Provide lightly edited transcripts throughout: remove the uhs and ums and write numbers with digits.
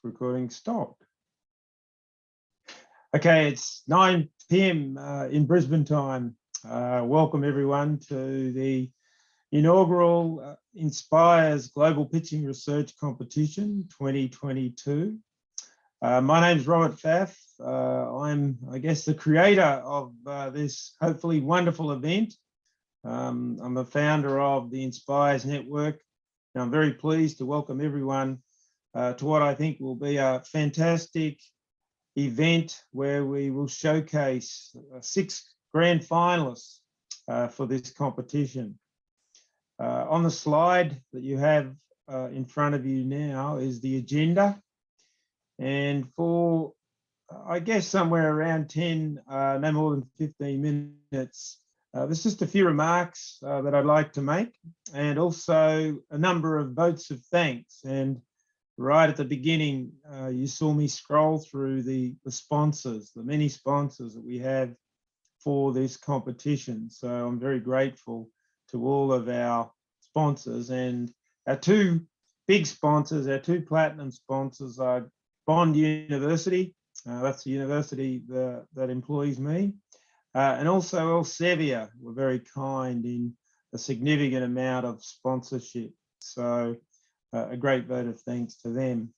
Recording stopped. Okay, it's 9 p.m. In Brisbane time. Welcome everyone to the inaugural Inspires Global Pitching Research Competition 2022. My name's Robert Pfaff. I'm, I guess, the creator of this hopefully wonderful event. I'm a founder of the Inspires Network, and I'm very pleased to welcome everyone to what I think will be a fantastic event where we will showcase 6 grand finalists for this competition. On the slide that you have in front of you now is the agenda. And for, I guess, somewhere around 10, no more than 15 minutes, there's just a few remarks that I'd like to make, and also a number of votes of thanks. And right at the beginning, you saw me scroll through the sponsors, the many sponsors that we have for this competition. So I'm very grateful to all of our sponsors, and our 2 big sponsors, our 2 platinum sponsors are Bond University, that's the university that employs me, and also Elsevier were very kind in a significant amount of sponsorship. So a great vote of thanks to them.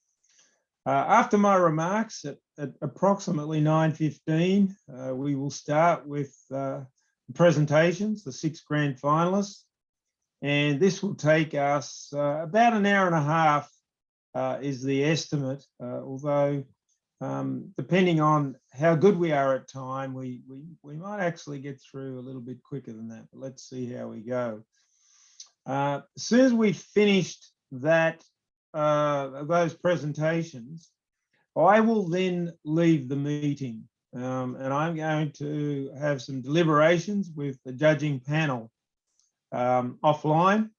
After my remarks at approximately 9:15, we will start with the presentations, the 6 grand finalists, and this will take us about an hour and a half is the estimate, although depending on how good we are at time, we might actually get through a little bit quicker than that, but let's see how we go. As soon as we've finished those presentations, I will then leave the meeting, and I'm going to have some deliberations with the judging panel offline.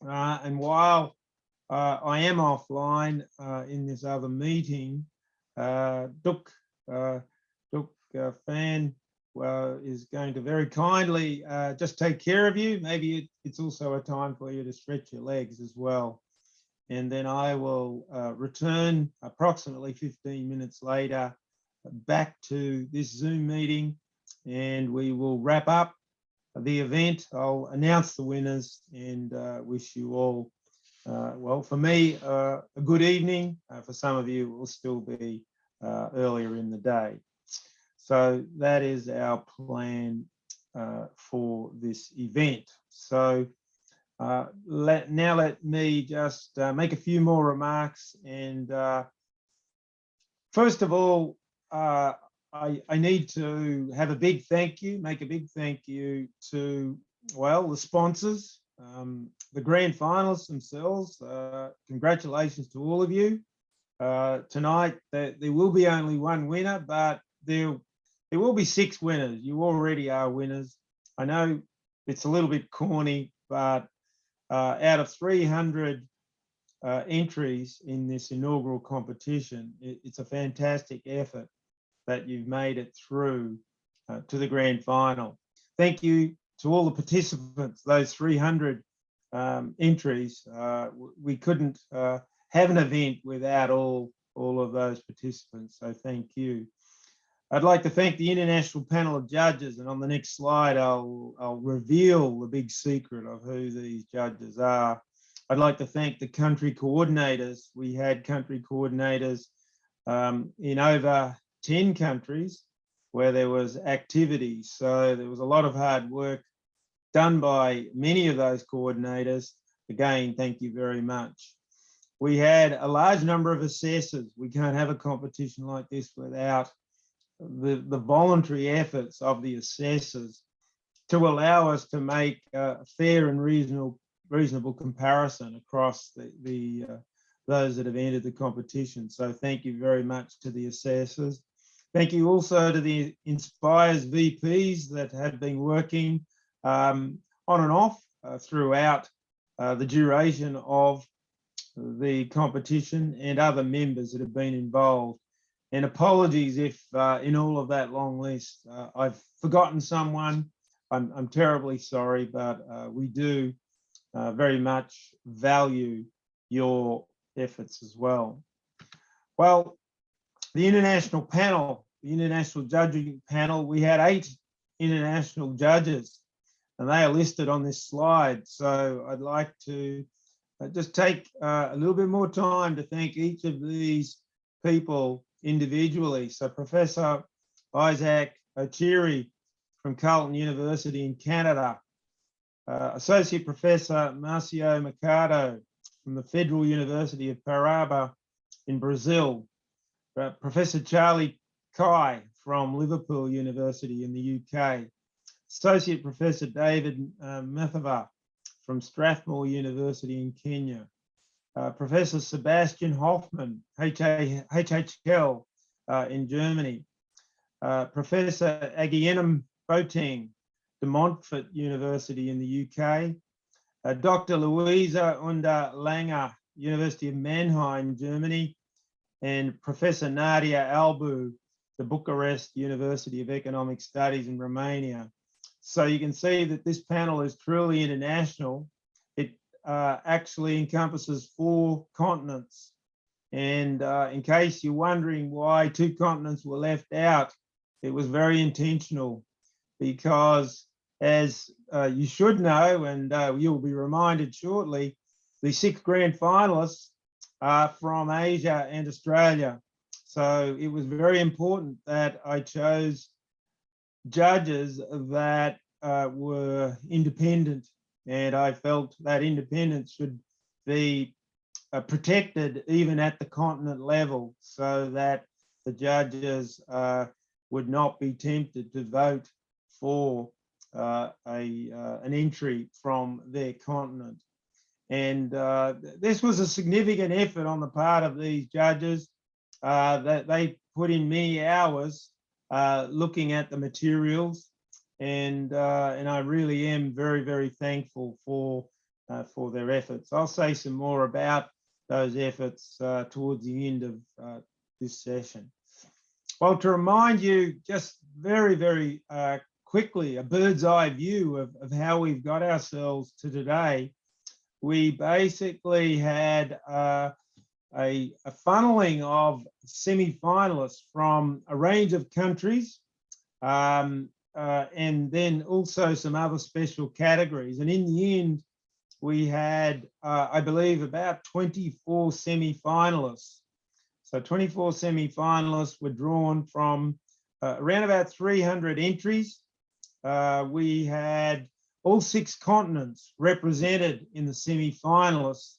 And while I am offline in this other meeting, Duk Fan is going to very kindly just take care of you. Maybe it's also a time for you to stretch your legs as well. And then I will return approximately 15 minutes later back to this Zoom meeting, and we will wrap up the event. I'll announce the winners and wish you all, well, for me, a good evening. For some of you, it will still be earlier in the day. So that is our plan for this event. So now let me just make a few more remarks. And first of all, I need to have a big thank you, make a big thank you to, well, the sponsors, the grand finalists themselves. Congratulations to all of you. Tonight, there will be only 1 winner, but there will be 6 winners. You already are winners. I know it's a little bit corny, but out of 300 entries in this inaugural competition, it's a fantastic effort that you've made it through to the grand final. Thank you to all the participants, those 300 entries. We couldn't have an event without all of those participants, so thank you. I'd like to thank the International Panel of Judges, and on the next slide, I'll reveal the big secret of who these judges are. I'd like to thank the country coordinators. We had country coordinators in over 10 countries where there was activity. So there was a lot of hard work done by many of those coordinators. Again, thank you very much. We had a large number of assessors. We can't have a competition like this without the voluntary efforts of the assessors to allow us to make a fair and reasonable comparison across those that have entered the competition. So thank you very much to the assessors. Thank you also to the Inspires VPs that have been working on and off throughout the duration of the competition, and other members that have been involved. And apologies if in all of that long list I've forgotten someone. I'm terribly sorry, but we do very much value your efforts as well. Well, the international panel, the international judging panel, we had 8 international judges, and they are listed on this slide. So I'd like to just take a little bit more time to thank each of these people individually. So Professor Isaac Ochiri from Carleton University in Canada, Associate Professor Marcio Mercado from the Federal University of Paraiba in Brazil, Professor Charlie Kai from Liverpool University in the UK, Associate Professor David Mathava from Strathmore University in Kenya, Professor Sebastian Hoffmann, HHL in Germany, Professor Agyenem Boateng, De Montfort University in the UK, Dr. Luisa Unda Langer, University of Mannheim, Germany, and Professor Nadia Albu, the Bucharest University of Economic Studies in Romania. So you can see that this panel is truly international. It actually encompasses 4 continents. And in case you're wondering why 2 continents were left out, it was very intentional, because as you should know, and you'll be reminded shortly, the 6 grand finalists are from Asia and Australia. So it was very important that I chose judges that were independent, and I felt that independence should be protected even at the continent level, so that the judges would not be tempted to vote for an entry from their continent. And this was a significant effort on the part of these judges, that they put in many hours looking at the materials, and I really am very, very thankful for their efforts. I'll say some more about those efforts towards the end of this session. Well, to remind you just very, very quickly, a bird's eye view of how we've got ourselves to today, we basically had a funneling of semi-finalists from a range of countries, and then also some other special categories. And in the end, we had, I believe, about 24 semi-finalists. So 24 semi-finalists were drawn from around about 300 entries. We had all 6 continents represented in the semi-finalists,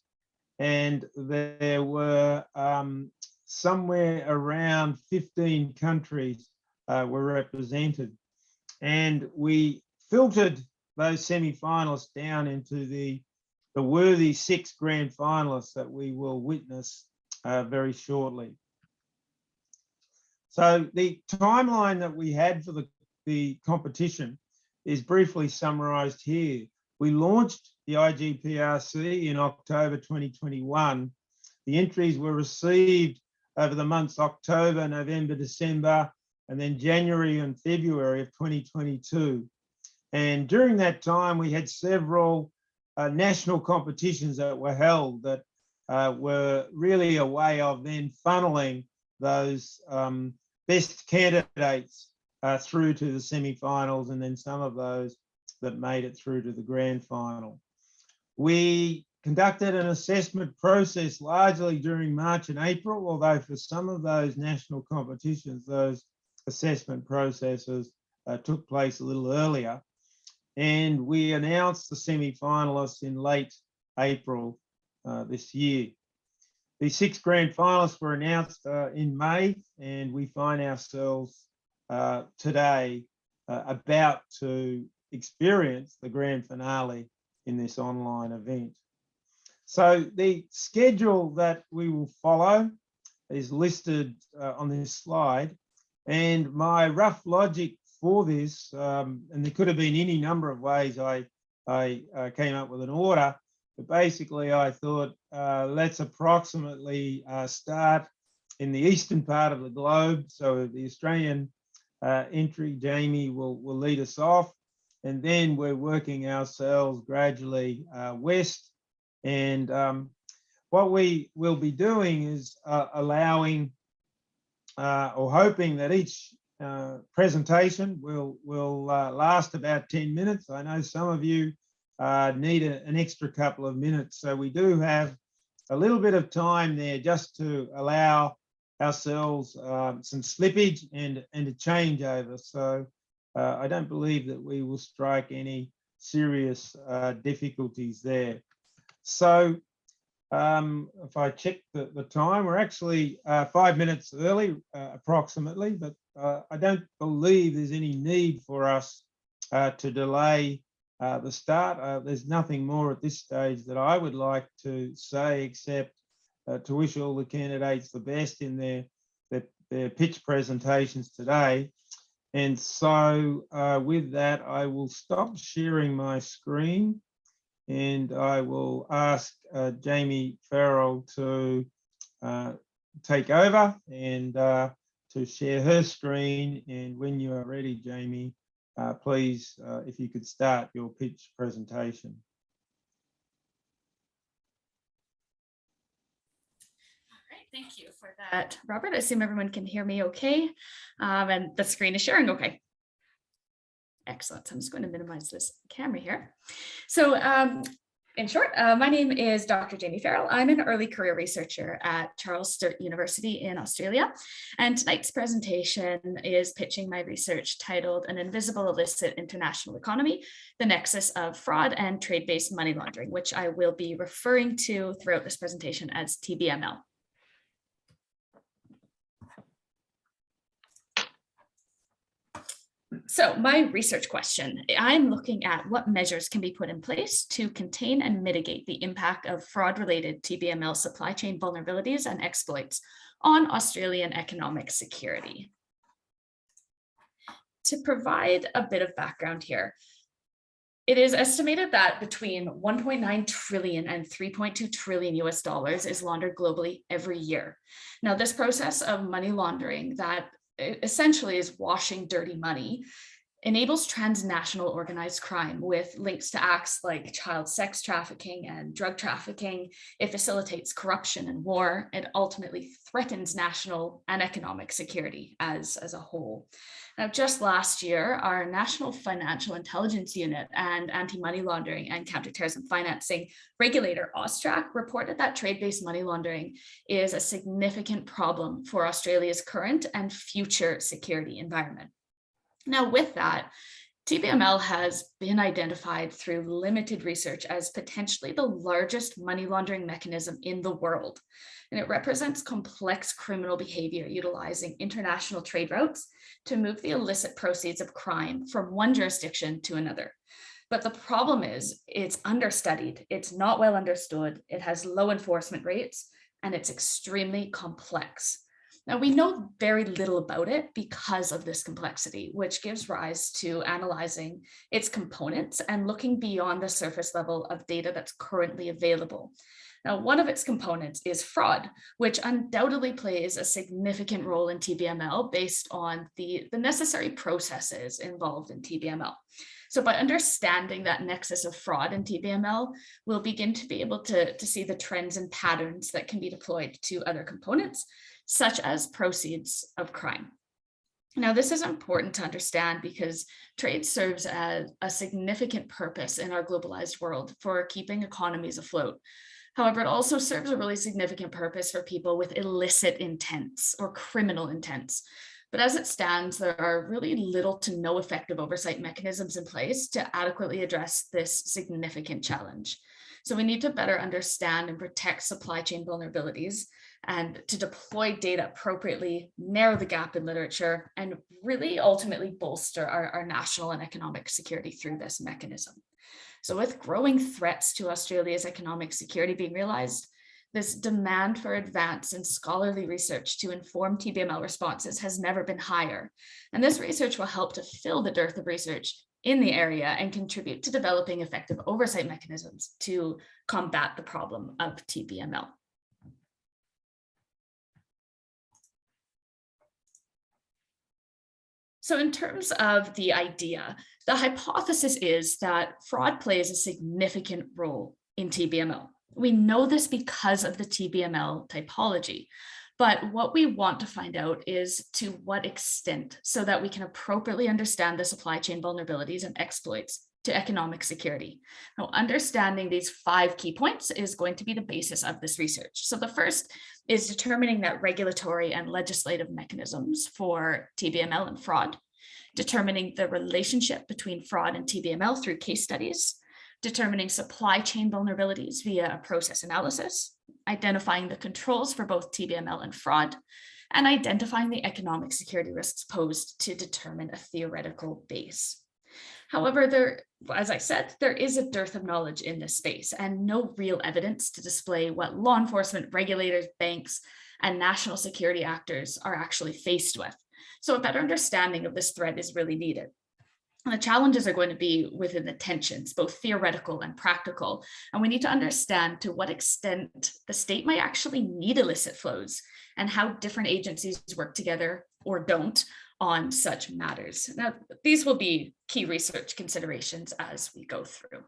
and there were somewhere around 15 countries were represented. And we filtered those semi-finalists down into the worthy 6 grand finalists that we will witness very shortly. So the timeline that we had for the competition is briefly summarised here. We launched the IGPRC in October 2021. The entries were received over the months October, November, December, and then January and February of 2022. And during that time, we had several national competitions that were held that were really a way of then funneling those best candidates through to the semi-finals, and then some of those that made it through to the grand final. We conducted an assessment process largely during March and April, although for some of those national competitions, those assessment processes took place a little earlier. And we announced the semi-finalists in late April this year. The 6 grand finalists were announced in May, and we find ourselves today about to experience the grand finale in this online event. So the schedule that we will follow is listed on this slide, and my rough logic for this, and there could have been any number of ways I came up with an order, but basically I thought let's approximately start in the eastern part of the globe. So the Australian entry, Jamie will lead us off, and then we're working ourselves gradually west. And what we will be doing is allowing or hoping that each presentation will last about 10 minutes. I know some of you need an extra couple of minutes, so we do have a little bit of time there just to allow ourselves some slippage and a changeover. So I don't believe that we will strike any serious difficulties there. So if I check the time, we're actually 5 minutes early, approximately, but I don't believe there's any need for us to delay the start. There's nothing more at this stage that I would like to say, except to wish all the candidates the best in their pitch presentations today. And so with that, I will stop sharing my screen, and I will ask Jamie Farrell to take over and to share her screen. And when you are ready, Jamie, please, if you could start your pitch presentation. All right, thank you for that, Robert. I assume everyone can hear me okay, and the screen is sharing okay. Excellent. I'm just going to minimize this camera here. So in short, my name is Dr. Jamie Farrell. I'm an early career researcher at Charles Sturt University in Australia. And tonight's presentation is pitching my research titled An Invisible Illicit International Economy, the Nexus of Fraud and Trade-Based Money Laundering, which I will be referring to throughout this presentation as TBML. So my research question, I'm looking at what measures can be put in place to contain and mitigate the impact of fraud-related TBML supply chain vulnerabilities and exploits on Australian economic security. To provide a bit of background here, it is estimated that between 1.9 trillion and 3.2 trillion US dollars is laundered globally every year. Now, this process of money laundering that essentially is washing dirty money enables transnational organized crime with links to acts like child sex trafficking and drug trafficking. It facilitates corruption and war. It ultimately threatens national and economic security as a whole. Now, just last year, our National Financial Intelligence Unit and Anti-Money Laundering and Counterterrorism Financing regulator, AUSTRAC, reported that trade-based money laundering is a significant problem for Australia's current and future security environment. Now, with that, TBML has been identified through limited research as potentially the largest money laundering mechanism in the world. And it represents complex criminal behavior utilizing international trade routes to move the illicit proceeds of crime from one jurisdiction to another. But the problem is it's understudied, it's not well understood, it has low enforcement rates, and it's extremely complex. Now, we know very little about it because of this complexity, which gives rise to analyzing its components and looking beyond the surface level of data that's currently available. Now, one of its components is fraud, which undoubtedly plays a significant role in TBML based on the necessary processes involved in TBML. So by understanding that nexus of fraud in TBML, we'll begin to be able to see the trends and patterns that can be deployed to other components, such as proceeds of crime. Now, this is important to understand because trade serves as a significant purpose in our globalized world for keeping economies afloat. However, it also serves a really significant purpose for people with illicit intents or criminal intents. But as it stands, there are really little to no effective oversight mechanisms in place to adequately address this significant challenge. So we need to better understand and protect supply chain vulnerabilities and to deploy data appropriately, narrow the gap in literature, and really ultimately bolster our national and economic security through this mechanism. So with growing threats to Australia's economic security being realized, this demand for advanced and scholarly research to inform TBML responses has never been higher. And this research will help to fill the dearth of research in the area and contribute to developing effective oversight mechanisms to combat the problem of TBML. So in terms of the idea, the hypothesis is that fraud plays a significant role in TBML. We know this because of the TBML typology. But what we want to find out is to what extent, so that we can appropriately understand the supply chain vulnerabilities and exploits to economic security. Now, understanding these 5 key points is going to be the basis of this research. So the first is determining that regulatory and legislative mechanisms for TBML and fraud, determining the relationship between fraud and TBML through case studies, determining supply chain vulnerabilities via a process analysis, identifying the controls for both TBML and fraud, and identifying the economic security risks posed to determine a theoretical base. However, as I said, there is a dearth of knowledge in this space and no real evidence to display what law enforcement, regulators, banks, and national security actors are actually faced with. So a better understanding of this threat is really needed. And the challenges are going to be within the tensions, both theoretical and practical. And we need to understand to what extent the state might actually need illicit flows and how different agencies work together or don't on such matters. Now, these will be key research considerations as we go through.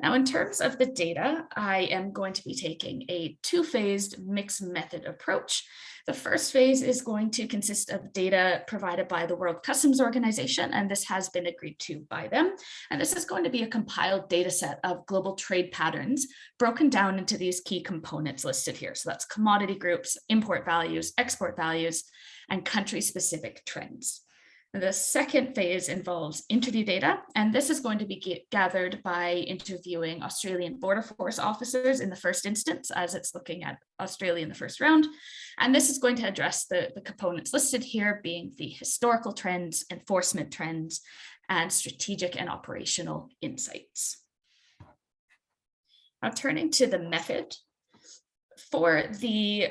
Now, in terms of the data, I am going to be taking a 2-phased mixed method approach. The first phase is going to consist of data provided by the World Customs Organization, and this has been agreed to by them. And this is going to be a compiled data set of global trade patterns broken down into these key components listed here. So that's commodity groups, import values, export values, and country-specific trends. The second phase involves interview data, and this is going to be gathered by interviewing Australian Border Force officers in the first instance, as it's looking at Australia in the first round. And this is going to address the components listed here, being the historical trends, enforcement trends, and strategic and operational insights. Now, turning to the method, for the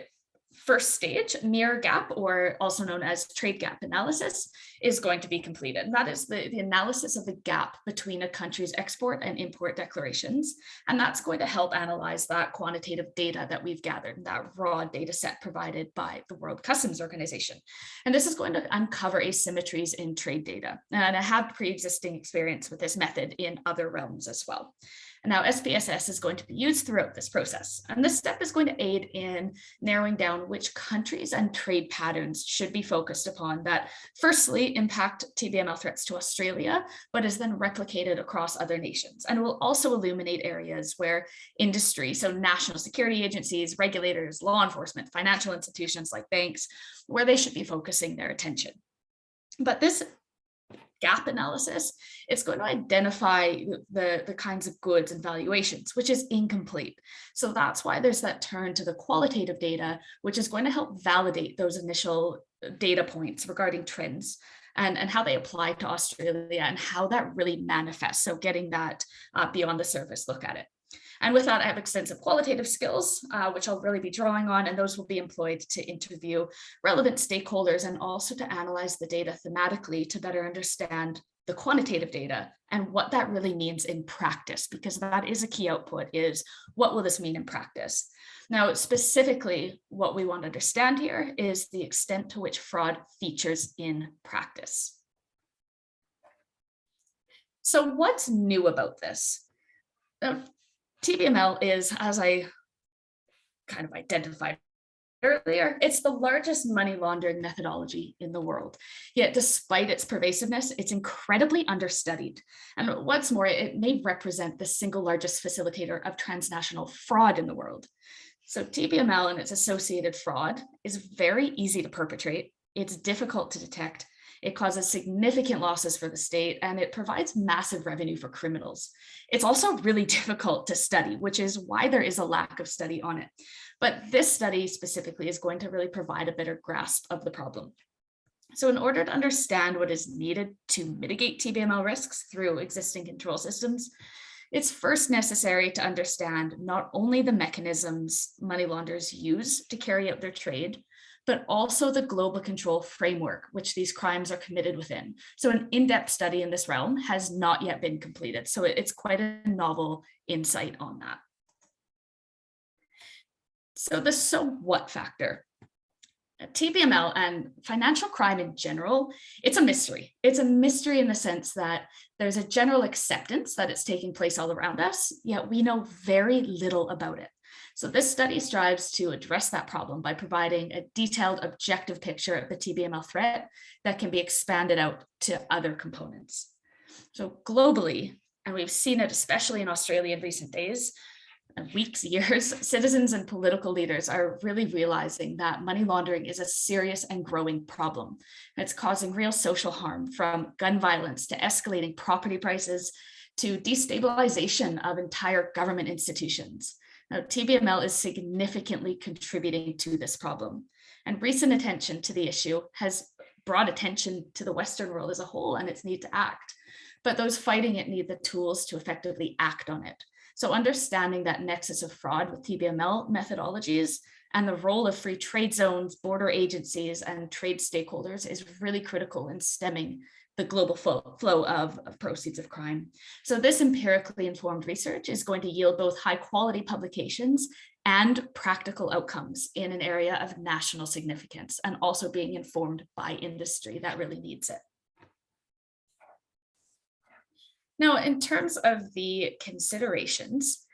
first stage, mirror gap, or also known as trade gap analysis, is going to be completed. And that is the analysis of the gap between a country's export and import declarations. And that's going to help analyze that quantitative data that we've gathered, that raw data set provided by the World Customs Organization. And this is going to uncover asymmetries in trade data. And I have pre-existing experience with this method in other realms as well. And now SPSS is going to be used throughout this process. And this step is going to aid in narrowing down which countries and trade patterns should be focused upon that firstly impact TBML threats to Australia, but is then replicated across other nations. And will also illuminate areas where industry, so national security agencies, regulators, law enforcement, financial institutions like banks, where they should be focusing their attention. But this gap analysis, it's going to identify the kinds of goods and valuations, which is incomplete. So that's why there's that turn to the qualitative data, which is going to help validate those initial data points regarding trends and how they apply to Australia and how that really manifests. So getting that beyond the surface look at it. And with that, I have extensive qualitative skills, which I'll really be drawing on, and those will be employed to interview relevant stakeholders and also to analyze the data thematically to better understand the quantitative data and what that really means in practice, because that is a key output, is what will this mean in practice? Now, specifically, what we want to understand here is the extent to which fraud features in practice. So what's new about this? TBML is, as I kind of identified earlier, it's the largest money laundering methodology in the world. Yet despite its pervasiveness, it's incredibly understudied. And what's more, it may represent the single largest facilitator of transnational fraud in the world. So TBML and its associated fraud is very easy to perpetrate. It's difficult to detect. It causes significant losses for the state, and it provides massive revenue for criminals. It's also really difficult to study, which is why there is a lack of study on it. But this study specifically is going to really provide a better grasp of the problem. So in order to understand what is needed to mitigate TBML risks through existing control systems, it's first necessary to understand not only the mechanisms money launderers use to carry out their trade, but also the global control framework which these crimes are committed within. So an in-depth study in this realm has not yet been completed. So it's quite a novel insight on that. So the so what factor. TBML and financial crime in general, it's a mystery. It's a mystery in the sense that there's a general acceptance that it's taking place all around us, yet we know very little about it. So this study strives to address that problem by providing a detailed, objective picture of the TBML threat that can be expanded out to other components. So globally, and we've seen it especially in Australia in recent days, weeks, years, citizens and political leaders are really realizing that money laundering is a serious and growing problem. It's causing real social harm, from gun violence to escalating property prices to destabilization of entire government institutions. Now, TBML is significantly contributing to this problem, and recent attention to the issue has brought attention to the Western world as a whole and its need to act. But those fighting it need the tools to effectively act on it. So understanding that nexus of fraud with TBML methodologies and the role of free trade zones, border agencies, and trade stakeholders is really critical in stemming the global flow of proceeds of crime. So this empirically informed research is going to yield both high quality publications and practical outcomes in an area of national significance, and also being informed by industry that really needs it. Now, in terms of the considerations,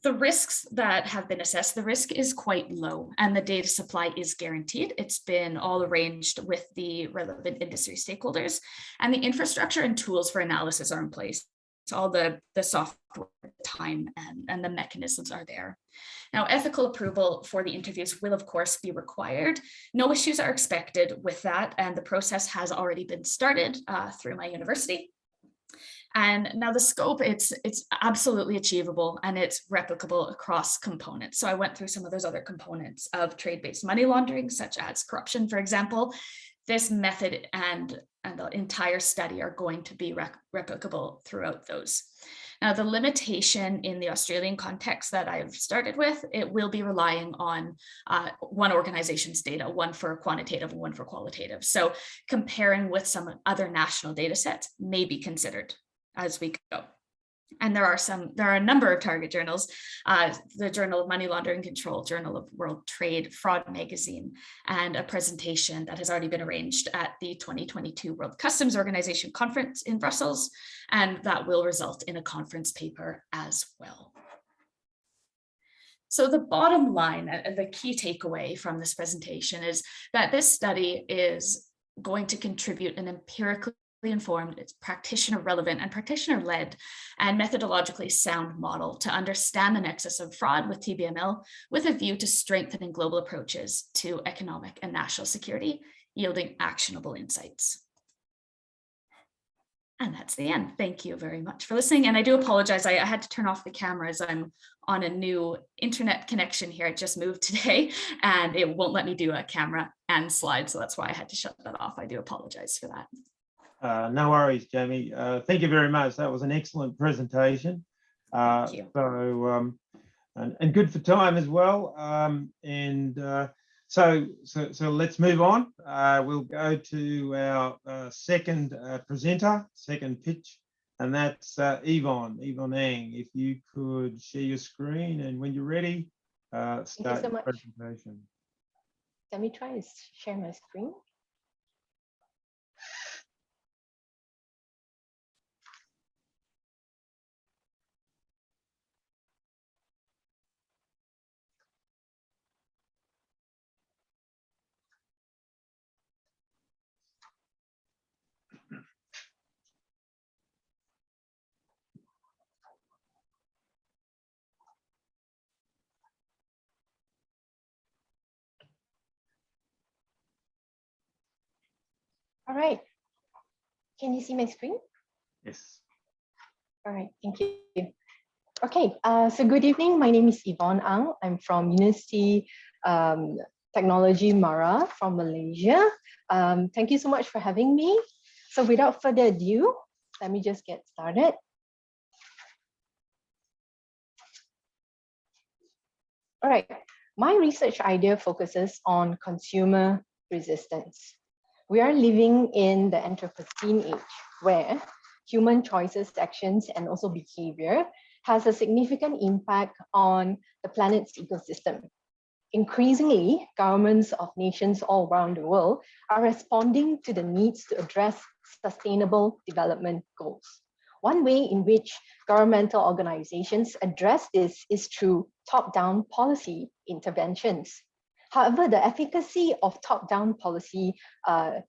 the risks that have been assessed, the risk is quite low and the data supply is guaranteed. It's been all arranged with the relevant industry stakeholders, and the infrastructure and tools for analysis are in place. So all the software, time, and the mechanisms are there. Now, ethical approval for the interviews will, of course, be required. No issues are expected with that, and the process has already been started through my university. And now the scope, it's absolutely achievable and it's replicable across components. So I went through some of those other components of trade-based money laundering, such as corruption, for example. This method and the entire study are going to be replicable throughout those. Now, the limitation in the Australian context that I've started with, it will be relying on one organization's data, one for quantitative and one for qualitative. So comparing with some other national data sets may be considered as we go. And there are a number of target journals, the Journal of Money Laundering Control, Journal of World Trade, Fraud Magazine, and a presentation that has already been arranged at the 2022 World Customs Organization Conference in Brussels, and that will result in a conference paper as well. So the bottom line, and the key takeaway from this presentation, is that this study is going to contribute an empirically informed, it's practitioner relevant and practitioner led and methodologically sound model to understand the nexus of fraud with TBML, with a view to strengthening global approaches to economic and national security, yielding actionable insights. And that's the end. Thank you very much for listening. And I do apologize. I had to turn off the camera as I'm on a new internet connection here. I just moved today and it won't let me do a camera and slide. So that's why I had to shut that off. I do apologize for that. No worries, Jamie. Thank you very much. That was an excellent presentation. Thank you. So, and good for time as well. So let's move on. We'll go to our second presenter, second pitch, and that's Yvonne Ang. If you could share your screen, and when you're ready, start the presentation. Let me try to share my screen. All right. Can you see my screen? Yes. All right, thank you. Okay, so good evening. My name is Yvonne Ang. I'm from University Technology Mara from Malaysia. Thank you so much for having me. So without further ado, let me just get started. All right, my research idea focuses on consumer resistance. We are living in the Anthropocene age, where human choices, actions, and also behavior has a significant impact on the planet's ecosystem. Increasingly, governments of nations all around the world are responding to the needs to address sustainable development goals. One way in which governmental organizations address this is through top-down policy interventions. However, the efficacy of top-down policy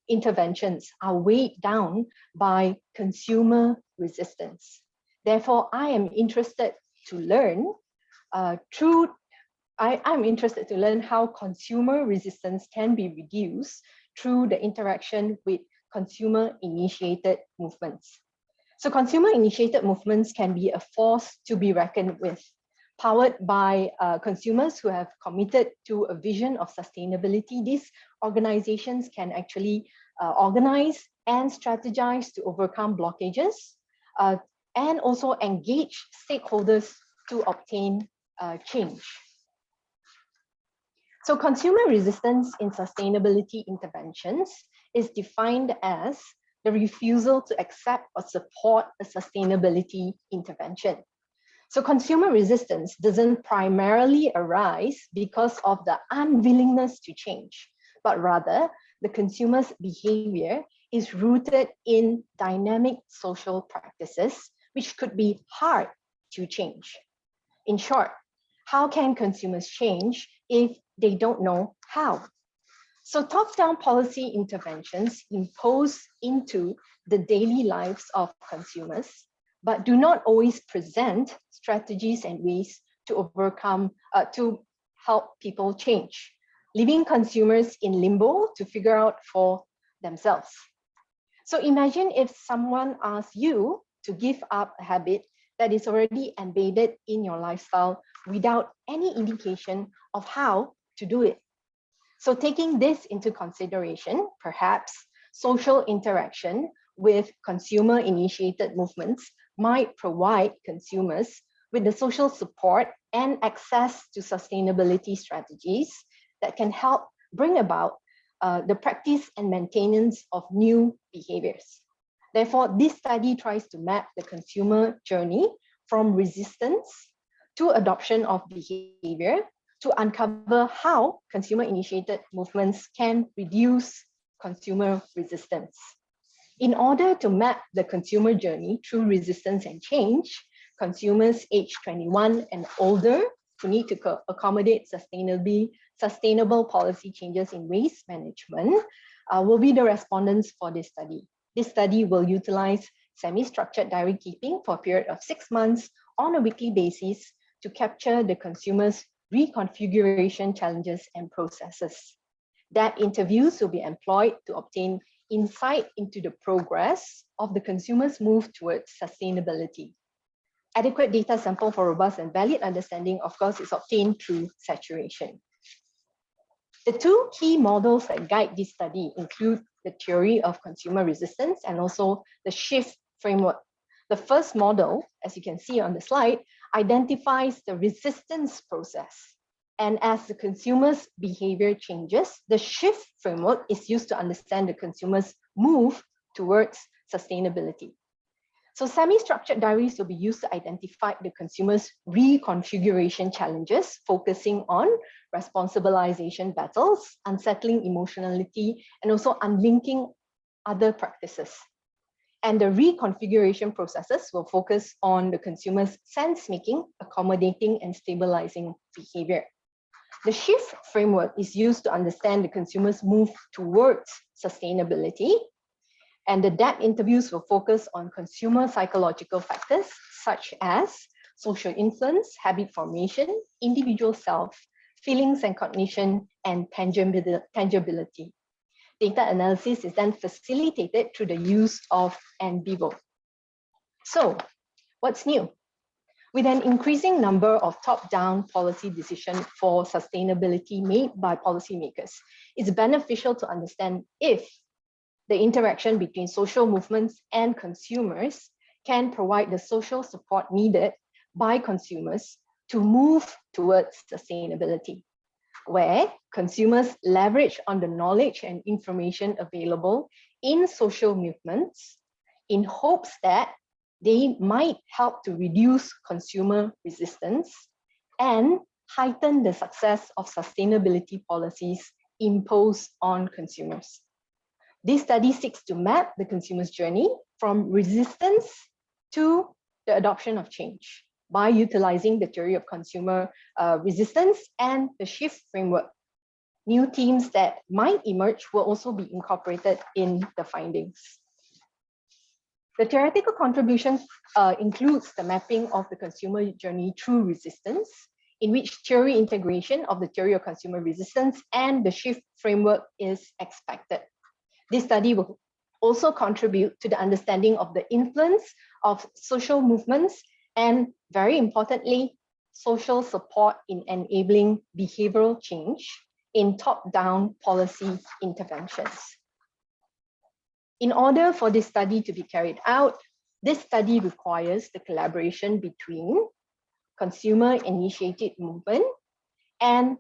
interventions are weighed down by consumer resistance. Therefore, I'm interested to learn I'm interested to learn how consumer resistance can be reduced through the interaction with consumer-initiated movements. So consumer-initiated movements can be a force to be reckoned with, powered by consumers who have committed to a vision of sustainability. These organizations can actually organize and strategize to overcome blockages and also engage stakeholders to obtain change. So consumer resistance in sustainability interventions is defined as the refusal to accept or support a sustainability intervention. So consumer resistance doesn't primarily arise because of the unwillingness to change, but rather the consumer's behavior is rooted in dynamic social practices, which could be hard to change. In short, how can consumers change if they don't know how? So top-down policy interventions impose into the daily lives of consumers, but do not always present strategies and ways to overcome, to help people change, leaving consumers in limbo to figure out for themselves. So imagine if someone asks you to give up a habit that is already embedded in your lifestyle without any indication of how to do it. So taking this into consideration, perhaps social interaction with consumer-initiated movements might provide consumers with the social support and access to sustainability strategies that can help bring about the practice and maintenance of new behaviors. Therefore, this study tries to map the consumer journey from resistance to adoption of behavior to uncover how consumer-initiated movements can reduce consumer resistance. In order to map the consumer journey through resistance and change, consumers aged 21 and older who need to accommodate sustainable policy changes in waste management will be the respondents for this study. This study will utilize semi-structured diary keeping for a period of 6 months on a weekly basis to capture the consumer's reconfiguration challenges and processes. That interviews will be employed to obtain insight into the progress of the consumer's move towards sustainability. Adequate data sample for robust and valid understanding, of course, is obtained through saturation. The two key models that guide this study include the theory of consumer resistance and also the shift framework. The first model, as you can see on the slide, identifies the resistance process. And as the consumer's behavior changes, the shift framework is used to understand the consumer's move towards sustainability. So semi-structured diaries will be used to identify the consumer's reconfiguration challenges, focusing on responsibilization battles, unsettling emotionality, and also unlinking other practices. And the reconfiguration processes will focus on the consumer's sense-making, accommodating, and stabilizing behavior. The shift framework is used to understand the consumer's move towards sustainability. And the depth interviews will focus on consumer psychological factors such as social influence, habit formation, individual self, feelings and cognition, and tangibility. Data analysis is then facilitated through the use of NBVO. So, what's new? With an increasing number of top-down policy decisions for sustainability made by policymakers, it's beneficial to understand if the interaction between social movements and consumers can provide the social support needed by consumers to move towards sustainability, where consumers leverage on the knowledge and information available in social movements in hopes that they might help to reduce consumer resistance and heighten the success of sustainability policies imposed on consumers. This study seeks to map the consumer's journey from resistance to the adoption of change by utilizing the theory of consumer resistance and the shift framework. New themes that might emerge will also be incorporated in the findings. The theoretical contributions includes the mapping of the consumer journey through resistance, in which theory integration of the theory of consumer resistance and the shift framework is expected. This study will also contribute to the understanding of the influence of social movements and, very importantly, social support in enabling behavioral change in top-down policy interventions. In order for this study to be carried out, this study requires the collaboration between consumer-initiated movement and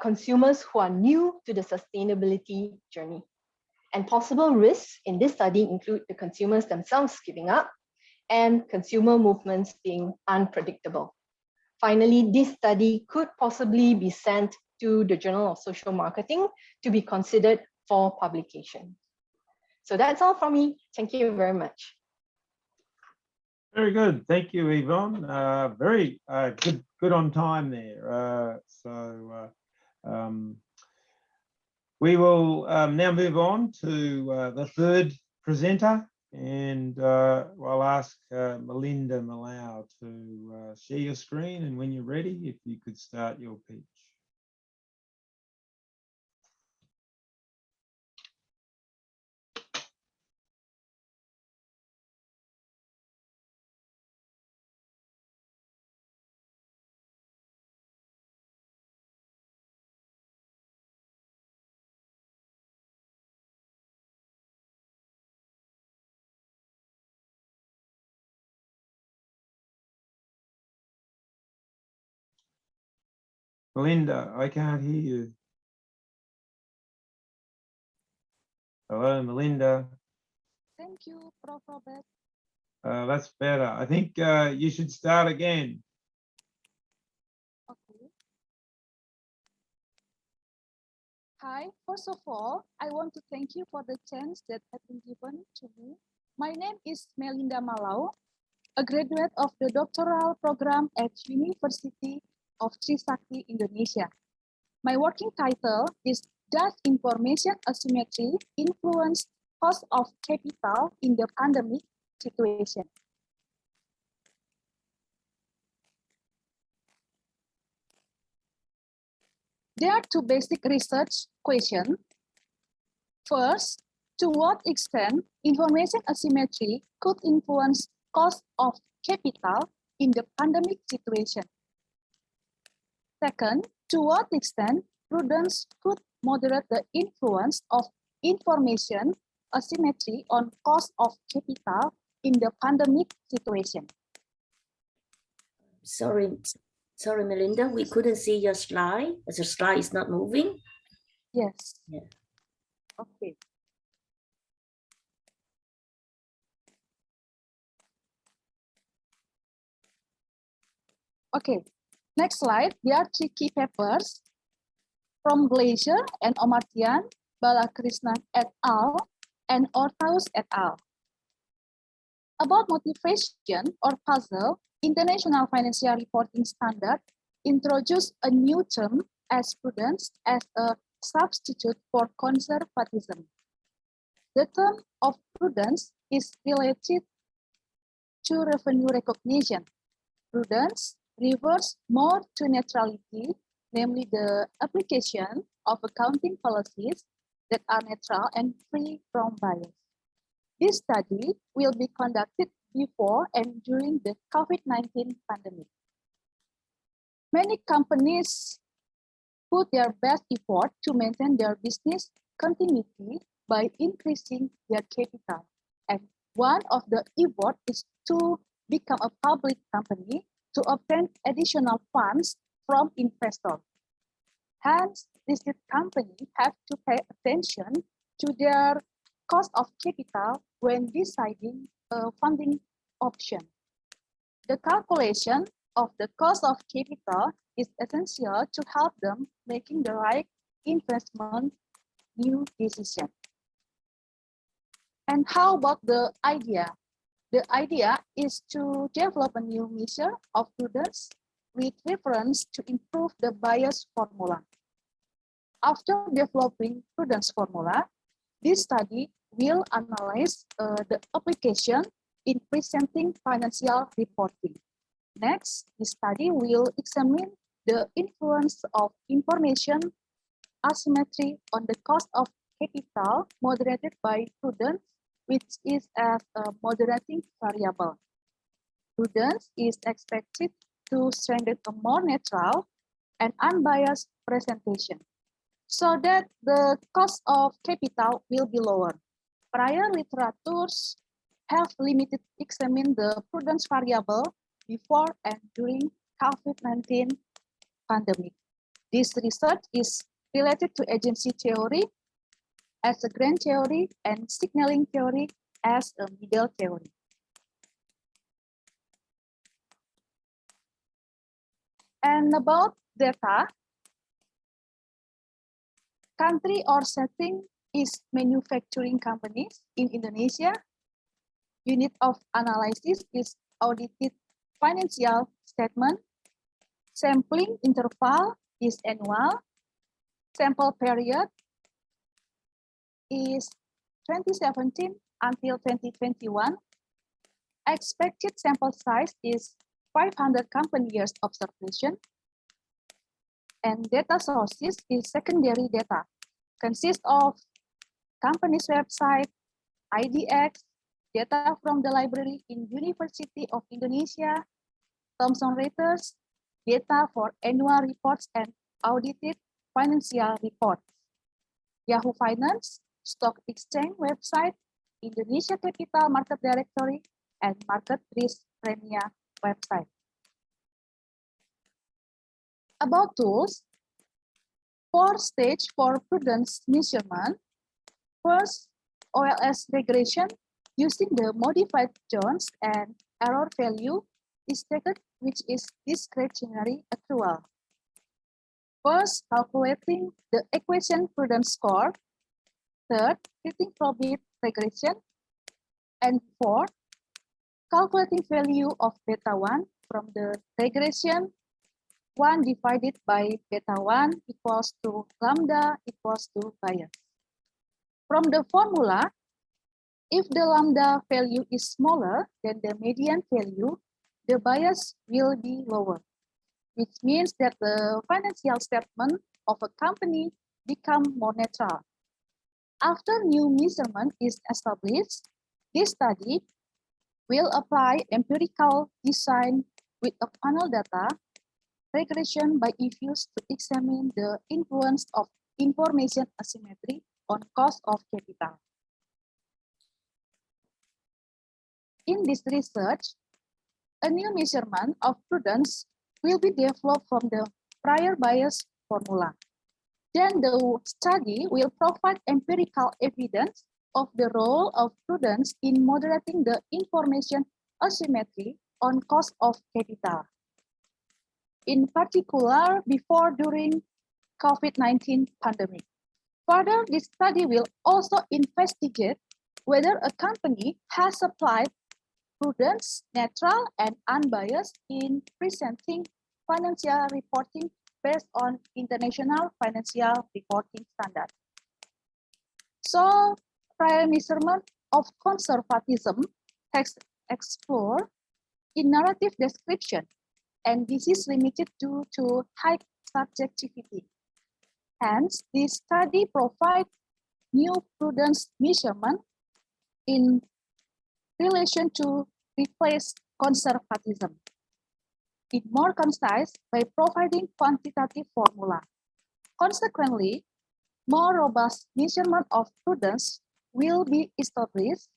consumers who are new to the sustainability journey. And possible risks in this study include the consumers themselves giving up and consumer movements being unpredictable. Finally, this study could possibly be sent to the Journal of Social Marketing to be considered for publication. So that's all from me. Thank you very much. Very good. Thank you, Yvonne. Very good on time there. We will now move on to the third presenter, and I'll ask Melinda Malau to share your screen, and when you're ready, if you could start your pitch. Melinda, I can't hear you. Hello, Melinda. Thank you, Prof. Robert. That's better. I think you should start again. Okay. Hi, first of all, I want to thank you for the chance that has been given to me. My name is Melinda Malau, a graduate of the doctoral program at University of Trisakti, Indonesia. My working title is Does Information Asymmetry Influence Cost of Capital in the Pandemic Situation? There are two basic research questions. First, to what extent information asymmetry could influence cost of capital in the pandemic situation? Second, to what extent prudence could moderate the influence of information asymmetry on cost of capital in the pandemic situation? Sorry, Melinda, we couldn't see your slide. The slide is not moving. Yes. Yeah. Okay. Okay, next slide. There are three key papers from Glacier and Omartian, Balakrishnan et al. And Ortaus et al. About motivation or puzzle, International Financial Reporting Standard introduced a new term as prudence as a substitute for conservatism. The term of prudence is related to revenue recognition. Prudence refers more to neutrality, namely the application of accounting policies that are neutral and free from bias. This study will be conducted before and during the COVID-19 pandemic. Many companies put their best effort to maintain their business continuity by increasing their capital. And one of the efforts is to become a public company to obtain additional funds from investors. Hence, listed companies have to pay attention to their cost of capital when deciding a funding option. The calculation of the cost of capital is essential to help them making the right investment new decision. And how about the idea? The idea is to develop a new measure of prudence with reference to improve the bias formula. After developing prudence formula, this study will analyze the application in presenting financial reporting. Next, this study will examine the influence of information asymmetry on the cost of capital moderated by prudence, which is as a moderating variable. Prudence is expected to strengthen a more neutral and unbiased presentation so that the cost of capital will be lower. Prior literatures have limited examined the prudence variable before and during COVID-19 pandemic. This research is related to agency theory as a grand theory and signaling theory as a middle theory. And about data, country or setting is manufacturing companies in Indonesia. Unit of analysis is audited financial statement. Sampling interval is annual. Sample period is 2017 until 2021. Expected sample size is 500 company years observation. And data sources is secondary data. Consists of company's website, IDX, data from the library in University of Indonesia, Thomson Reuters, data for annual reports and audited financial reports. Yahoo Finance, Stock Exchange website, Indonesia Capital Market Directory, and Market Risk Premia website. About tools, 4 stages for prudence measurement. First, OLS regression using the modified Jones and error value is taken, which is discretionary accrual. First, calculating the equation prudence score. Third, fitting probit regression. And fourth, calculating value of beta 1 from the regression 1 divided by beta 1 equals to lambda equals to bias. From the formula, if the lambda value is smaller than the median value, the bias will be lower, which means that the financial statement of a company become more neutral. After new measurement is established, this study will apply empirical design with a panel data regression by issues to examine the influence of information asymmetry on cost of capital. In this research, a new measurement of prudence will be developed from the prior bias formula. Then the study will provide empirical evidence of the role of prudence in moderating the information asymmetry on cost of capital. In particular, before during COVID-19 pandemic. Further, this study will also investigate whether a company has applied prudence, neutral, and unbiased in presenting financial reporting based on international financial reporting standards. So, prior measurement of conservatism text explore in narrative description, and this is limited due to high subjectivity. Hence, this study provides new prudence measurement in relation to replace conservatism. It more concise by providing quantitative formula. Consequently, more robust measurement of prudence will be established.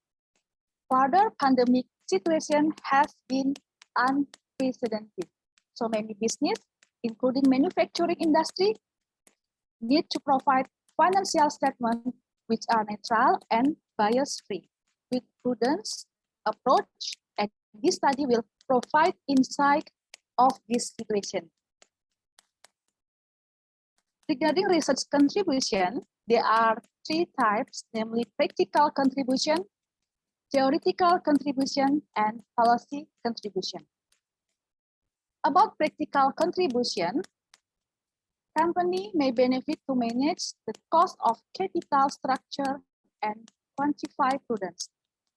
Further, pandemic situation has been unprecedented. So many business, including manufacturing industry, need to provide financial statements which are neutral and bias-free. With prudence approach, and this study will provide insight of this situation. Regarding research contribution, there are three types, namely practical contribution, theoretical contribution, and policy contribution. About practical contribution, company may benefit to manage the cost of capital structure and quantify prudence,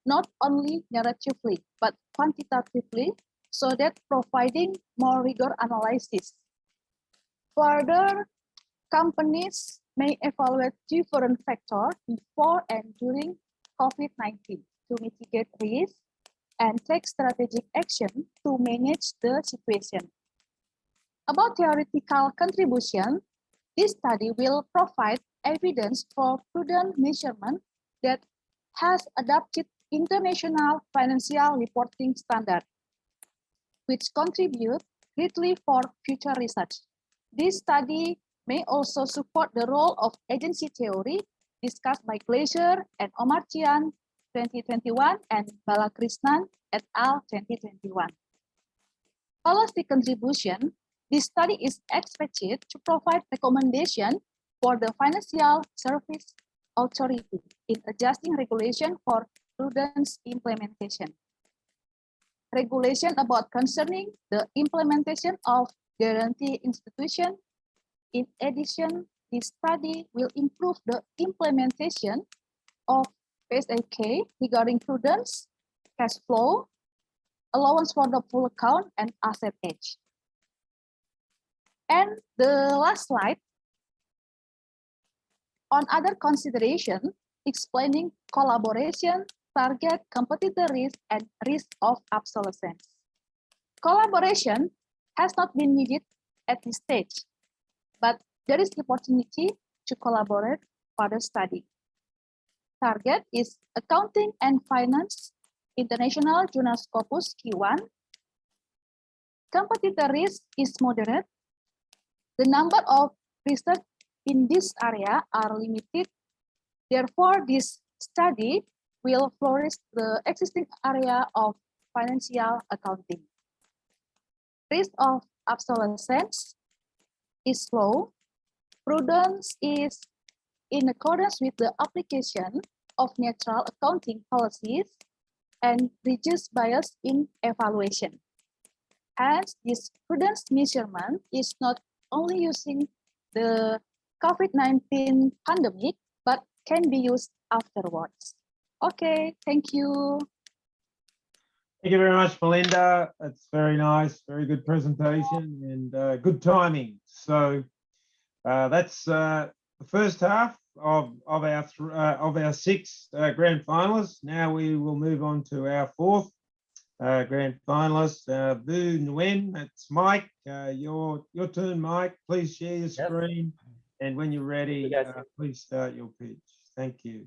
not only narratively, but quantitatively, so that providing more rigor analysis. Further, companies may evaluate different factors before and during COVID-19 to mitigate risk and take strategic action to manage the situation. About theoretical contribution, this study will provide evidence for prudent measurement that has adopted international financial reporting standards, which contribute greatly for future research. This study may also support the role of agency theory discussed by Glaser and Omartian 2021 and Balakrishnan et al. 2021. Policy contribution. This study is expected to provide recommendation for the Financial Service Authority in adjusting regulation for prudence implementation. Regulation about concerning the implementation of guarantee institution. In addition, this study will improve the implementation of PSAK regarding prudence, cash flow, allowance for the full account, and asset age. And the last slide on other consideration, explaining collaboration, target, competitor risk, and risk of obsolescence. Collaboration has not been needed at this stage, but there is the opportunity to collaborate for the study. Target is accounting and finance, international journal Scopus Q1. Competitor risk is moderate. The number of research in this area are limited. Therefore, this study will flourish the existing area of financial accounting. Risk of obsolescence is low. Prudence is in accordance with the application of neutral accounting policies and reduce bias in evaluation. Hence, this prudence measurement is not only using the COVID-19 pandemic, but can be used afterwards. Okay, thank you. Thank you very much, Melinda. That's very nice, very good presentation and good timing. So that's the first half of our six grand finalists. Now we will move on to our fourth grand finalist, Vu Nguyen. That's Mike. Your turn, Mike. Please share your screen, and when you're ready, please start your pitch. Thank you.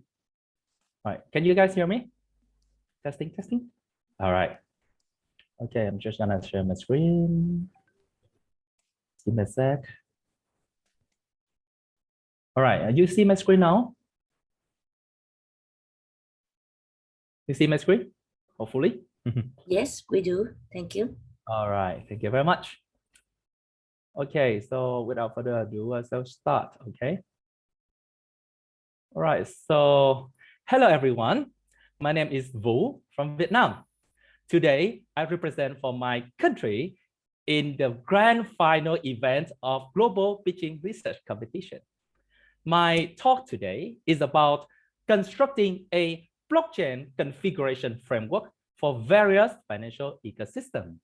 All right. Can you guys hear me? Testing, testing. All right. Okay, I'm just gonna share my screen. Give me a sec. All right, you see my screen now? You see my screen? Hopefully. Yes, we do. Thank you. All right, thank you very much. Okay, so without further ado, I'll start, okay? All right, so hello everyone. My name is Vu from Vietnam. Today, I represent for my country in the grand final event of Global Pitching Research Competition. My talk today is about constructing a blockchain configuration framework for various financial ecosystems.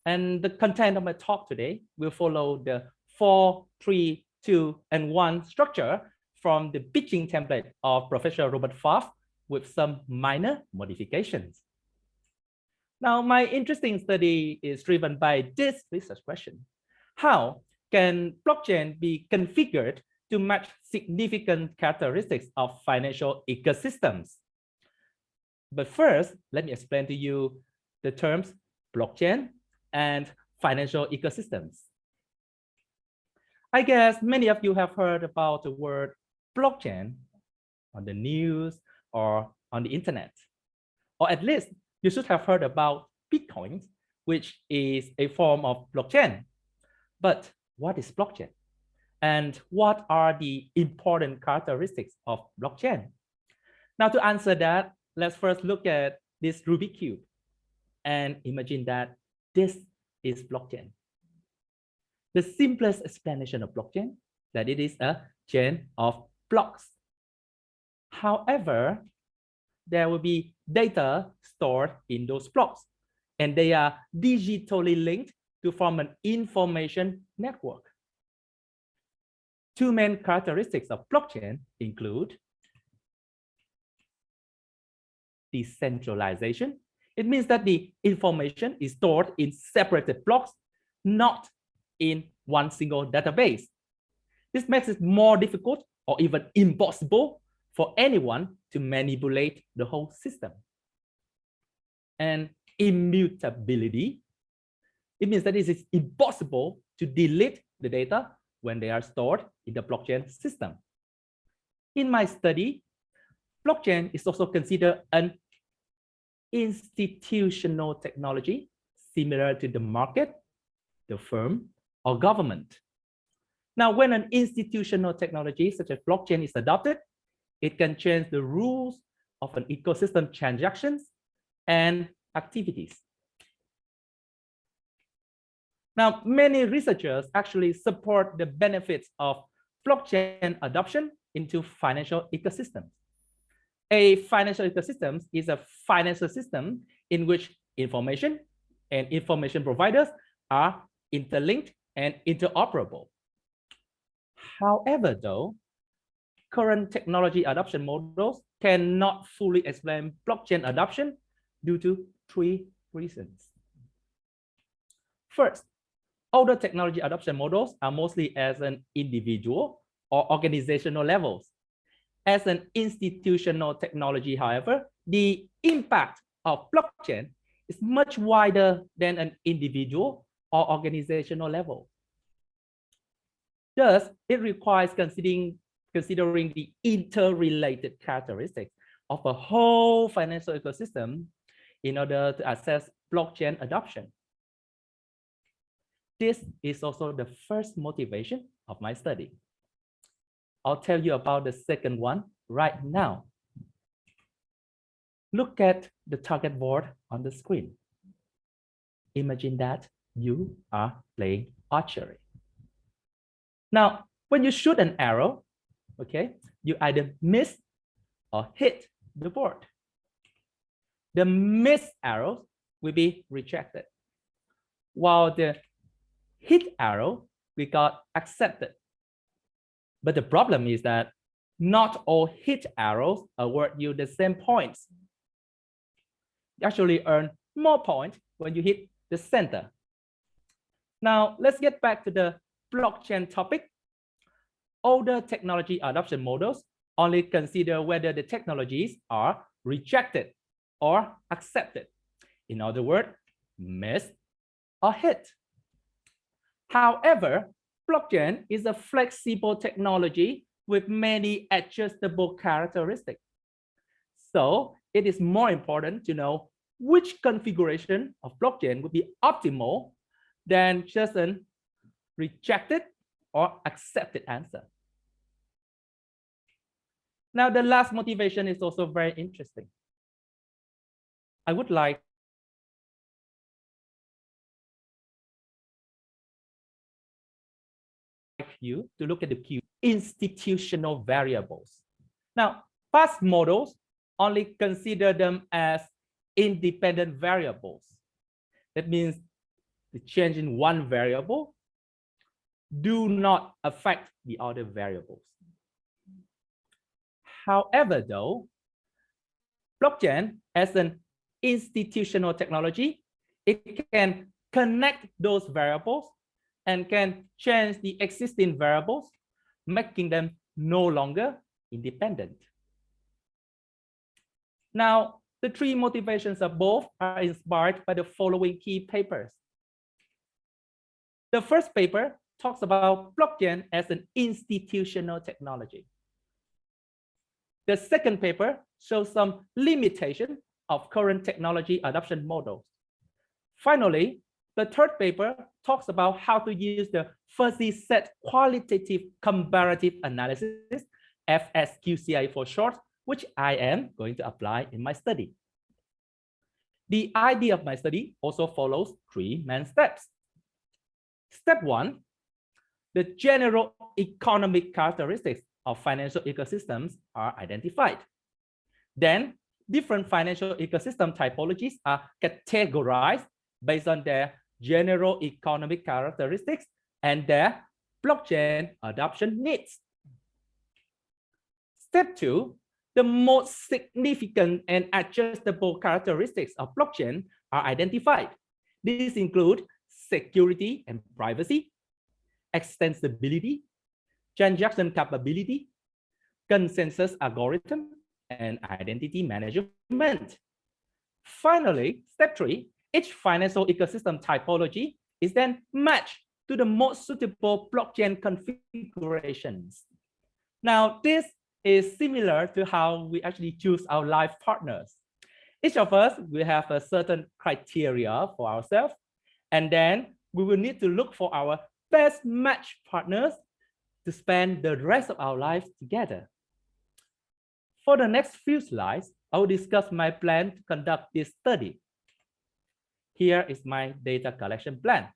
And the content of my talk today will follow the 4, 3, 2, and 1 structure from the pitching template of Professor Robert Pfaff with some minor modifications. Now, my interesting study is driven by this research question. How can blockchain be configured to match significant characteristics of financial ecosystems? But first, let me explain to you the terms blockchain and financial ecosystems. I guess many of you have heard about the word blockchain on the news or on the internet. or at least you should have heard about Bitcoin, which is a form of blockchain. But what is blockchain? And what are the important characteristics of blockchain? Now, to answer that, let's first look at this Rubik's Cube and imagine that this is blockchain. The simplest explanation of blockchain, that it is a chain of blocks. However, there will be data stored in those blocks, and they are digitally linked to form an information network. Two main characteristics of blockchain include decentralization. It means that the information is stored in separated blocks, not in one single database. This makes it more difficult or even impossible for anyone to manipulate the whole system. And immutability, it means that it is impossible to delete the data when they are stored in the blockchain system. In my study, blockchain is also considered an institutional technology similar to the market, the firm, or government. Now, when an institutional technology such as blockchain is adopted, it can change the rules of an ecosystem transactions and activities. Now, many researchers actually support the benefits of blockchain adoption into financial ecosystems. A financial ecosystem is a financial system in which information and information providers are interlinked and interoperable. However, though, current technology adoption models cannot fully explain blockchain adoption due to three reasons. First, older technology adoption models are mostly as an individual or organizational levels. As an institutional technology, however, the impact of blockchain is much wider than an individual or organizational level. Thus, it requires considering the interrelated characteristics of a whole financial ecosystem in order to assess blockchain adoption. This is also the first motivation of my study. I'll tell you about the second one right now. Look at the target board on the screen. Imagine that you are playing archery. Now, when you shoot an arrow, okay, you either miss or hit the board. The missed arrows will be rejected, while the hit arrow we got accepted. But the problem is that not all hit arrows award you the same points. You actually earn more points when you hit the center. Now, let's get back to the blockchain topic. Older technology adoption models only consider whether the technologies are rejected or accepted. In other words, missed or hit. However, blockchain is a flexible technology with many adjustable characteristics. So it is more important to know which configuration of blockchain would be optimal than just an rejected or accepted answer. Now, the last motivation is also very interesting. I would like you to look at the key institutional variables. Now, past models only consider them as independent variables. That means the change in one variable do not affect the other variables. However, though, blockchain as an institutional technology, it can connect those variables and can change the existing variables, making them no longer independent. Now, the three motivations of both are inspired by the following key papers. The first paper talks about blockchain as an institutional technology. The second paper shows some limitation of current technology adoption models. Finally, the third paper talks about how to use the fuzzy set qualitative comparative analysis, FSQCI for short, which I am going to apply in my study. The idea of my study also follows 3 main steps. Step 1, the general economic characteristics of financial ecosystems are identified. Then, different financial ecosystem typologies are categorized based on their general economic characteristics and their blockchain adoption needs. Step 2, the most significant and adjustable characteristics of blockchain are identified. These include security and privacy, extensibility, transaction capability, consensus algorithm, and identity management. Finally, step 3, each financial ecosystem typology is then matched to the most suitable blockchain configurations. Now, this is similar to how we actually choose our life partners. Each of us will have a certain criteria for ourselves, and then we will need to look for our best match partners to spend the rest of our lives together. For the next few slides, I will discuss my plan to conduct this study. Here is my data collection plan.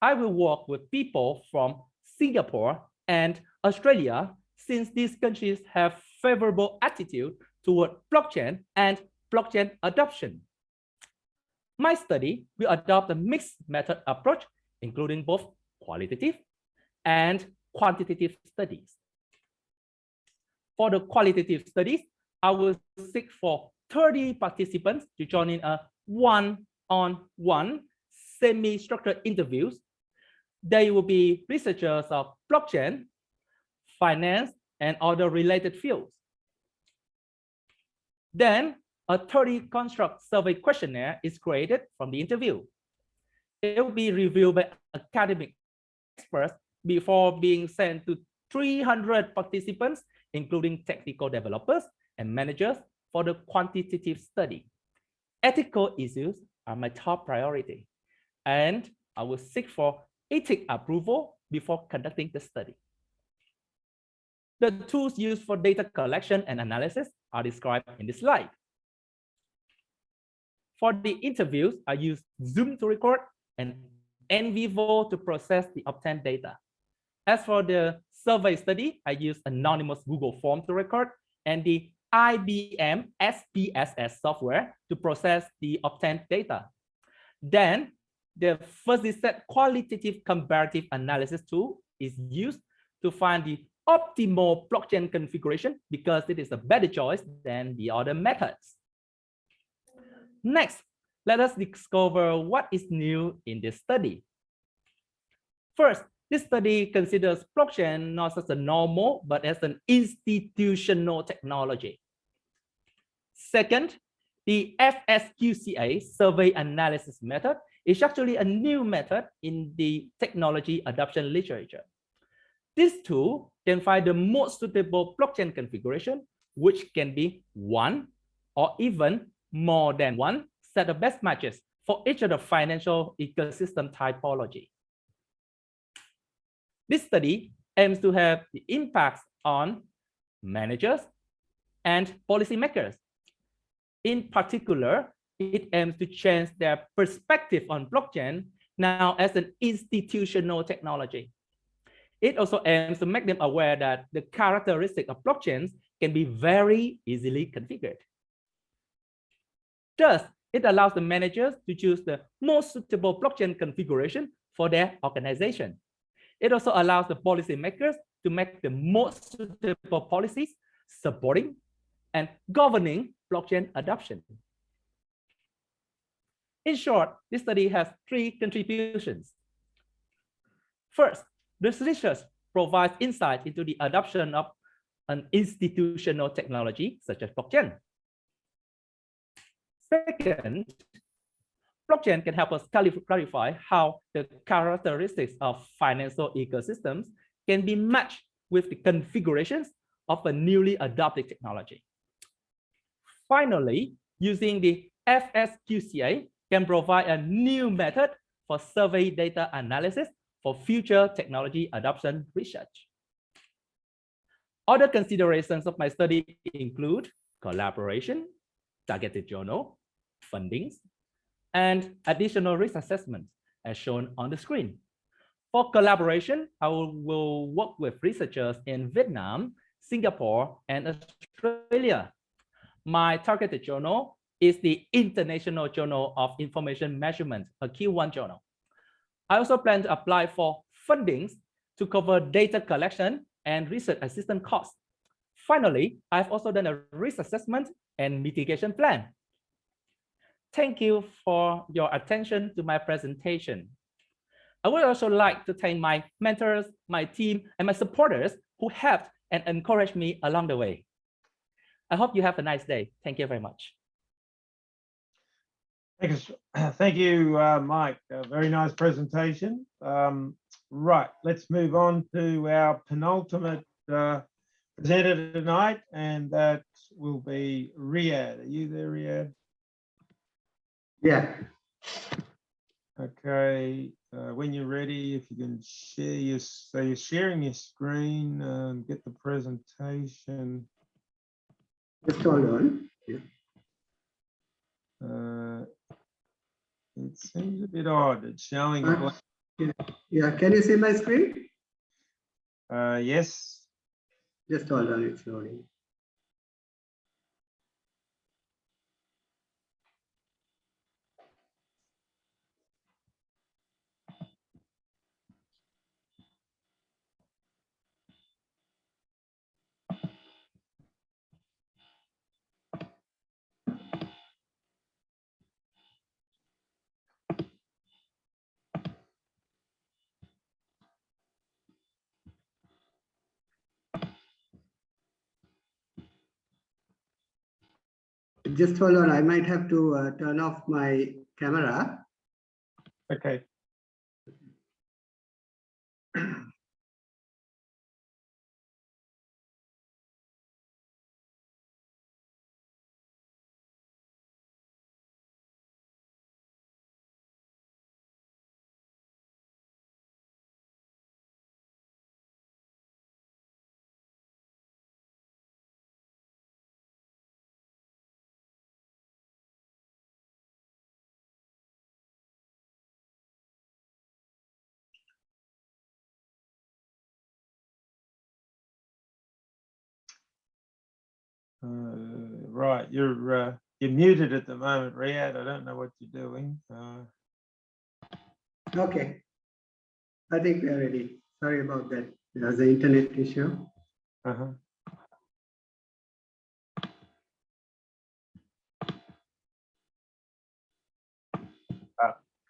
I will work with people from Singapore and Australia, since these countries have favorable attitude toward blockchain and blockchain adoption. My study will adopt a mixed method approach, including both qualitative and quantitative studies. For the qualitative studies, I will seek for 30 participants to join in a one-on-one semi-structured interviews. They will be researchers of blockchain, finance, and other related fields. Then a 30 construct survey questionnaire is created from the interview. It will be reviewed by academic experts before being sent to 300 participants, including technical developers and managers, for the quantitative study. Ethical issues are my top priority, and I will seek for ethic approval before conducting the study. The tools used for data collection and analysis are described in this slide. For the interviews, I use Zoom to record and NVivo to process the obtained data. As for the survey study, I use anonymous Google form to record and the IBM SPSS software to process the obtained data. Then the fuzzy set qualitative comparative analysis tool is used to find the optimal blockchain configuration because it is a better choice than the other methods. Next, let us discover what is new in this study. First, this study considers blockchain not as a normal, but as an institutional technology. Second, the FSQCA survey analysis method is actually a new method in the technology adoption literature. This tool can find the most suitable blockchain configuration, which can be one or even more than one set of best matches for each of the financial ecosystem typology. This study aims to have the impacts on managers and policymakers. In particular, it aims to change their perspective on blockchain now as an institutional technology. It also aims to make them aware that the characteristics of blockchains can be very easily configured. Thus, it allows the managers to choose the most suitable blockchain configuration for their organization. It also allows the policymakers to make the most suitable policies supporting and governing blockchain adoption. In short, this study has 3 contributions. First, this research provides insight into the adoption of an institutional technology such as blockchain. Second, blockchain can help us clarify how the characteristics of financial ecosystems can be matched with the configurations of a newly adopted technology. Finally, using the FSQCA can provide a new method for survey data analysis for future technology adoption research. Other considerations of my study include collaboration, targeted journal, fundings, and additional risk assessments as shown on the screen. For collaboration, I will work with researchers in Vietnam, Singapore, and Australia. My targeted journal is the International Journal of Information Measurement, a Q1 journal. I also plan to apply for fundings to cover data collection and research assistant costs. Finally, I've also done a risk assessment and mitigation plan. Thank you for your attention to my presentation. I would also like to thank my mentors, my team, and my supporters who helped and encouraged me along the way. I hope you have a nice day. Thank you very much. Thank you, Mike. A very nice presentation. Right, let's move on to our penultimate presenter tonight, and that will be Riyad. Are you there, Riyad? Yeah. Okay. When you're ready, if you can share your, so you're sharing your screen and get the presentation. Just hold on. Yeah. It seems a bit odd. It's showing. Yeah. Can you see my screen? Yes. Just hold on. It's loading. Just hold on. I might have to turn off my camera. Okay. Right, you're muted at the moment, Riyad. I don't know what you're doing. Okay. I think we are ready. Sorry about that. There's an internet issue.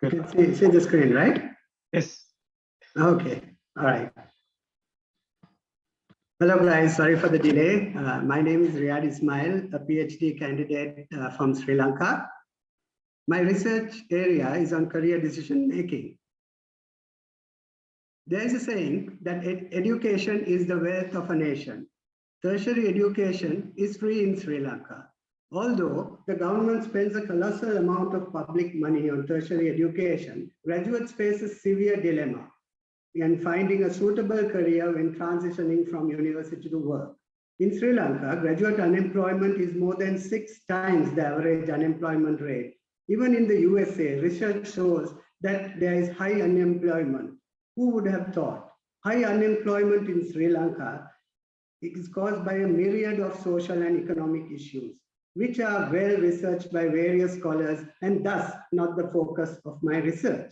Good. You can see the screen, right? Yes. Okay. All right. Hello, guys. Sorry for the delay. My name is Riyad Ismail, a PhD candidate from Sri Lanka. My research area is on career decision making. There is a saying that education is the wealth of a nation. Tertiary education is free in Sri Lanka. Although the government spends a colossal amount of public money on tertiary education, graduates face a severe dilemma in finding a suitable career when transitioning from university to work. In Sri Lanka, graduate unemployment is more than 6 times the average unemployment rate. Even in the USA, research shows that there is high unemployment. Who would have thought? High unemployment in Sri Lanka is caused by a myriad of social and economic issues, which are well researched by various scholars and thus not the focus of my research.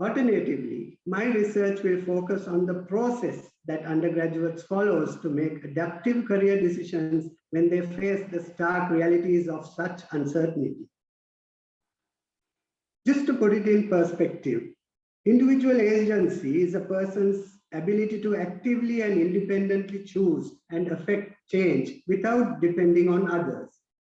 Alternatively, my research will focus on the process that undergraduates follows to make adaptive career decisions when they face the stark realities of such uncertainty. Just to put it in perspective, individual agency is a person's ability to actively and independently choose and affect change without depending on others.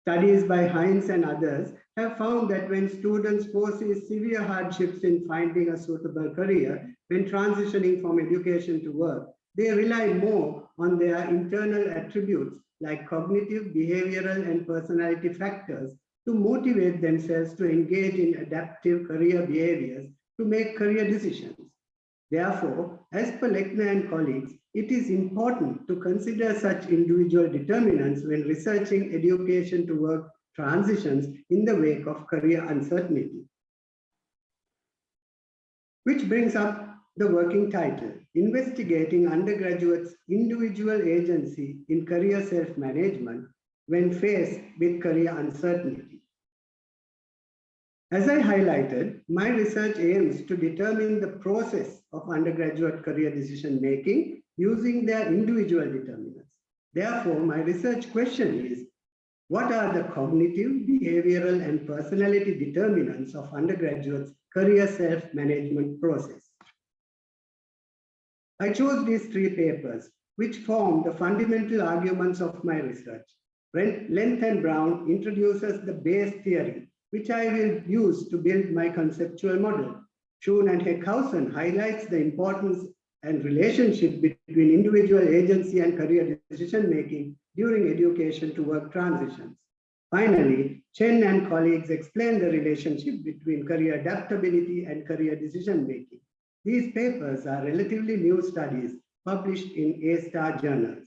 Studies by Hines and others have found that when students foresee severe hardships in finding a suitable career, when transitioning from education to work, they rely more on their internal attributes like cognitive, behavioral, and personality factors to motivate themselves to engage in adaptive career behaviors to make career decisions. Therefore, as per Lechner and colleagues, it is important to consider such individual determinants when researching education to work transitions in the wake of career uncertainty. Which brings up the working title, Investigating Undergraduates' Individual Agency in Career Self-Management when Faced with Career Uncertainty. As I highlighted, my research aims to determine the process of undergraduate career decision-making using their individual determinants. Therefore, my research question is, what are the cognitive, behavioral, and personality determinants of undergraduates' career self-management process? I chose these 3 papers, which form the fundamental arguments of my research. Length and Brown introduces the base theory, which I will use to build my conceptual model. Schoon and Heckhausen highlights the importance and relationship between individual agency and career decision-making during education to work transitions. Finally, Chen and colleagues explain the relationship between career adaptability and career decision-making. These papers are relatively new studies published in A-star journals.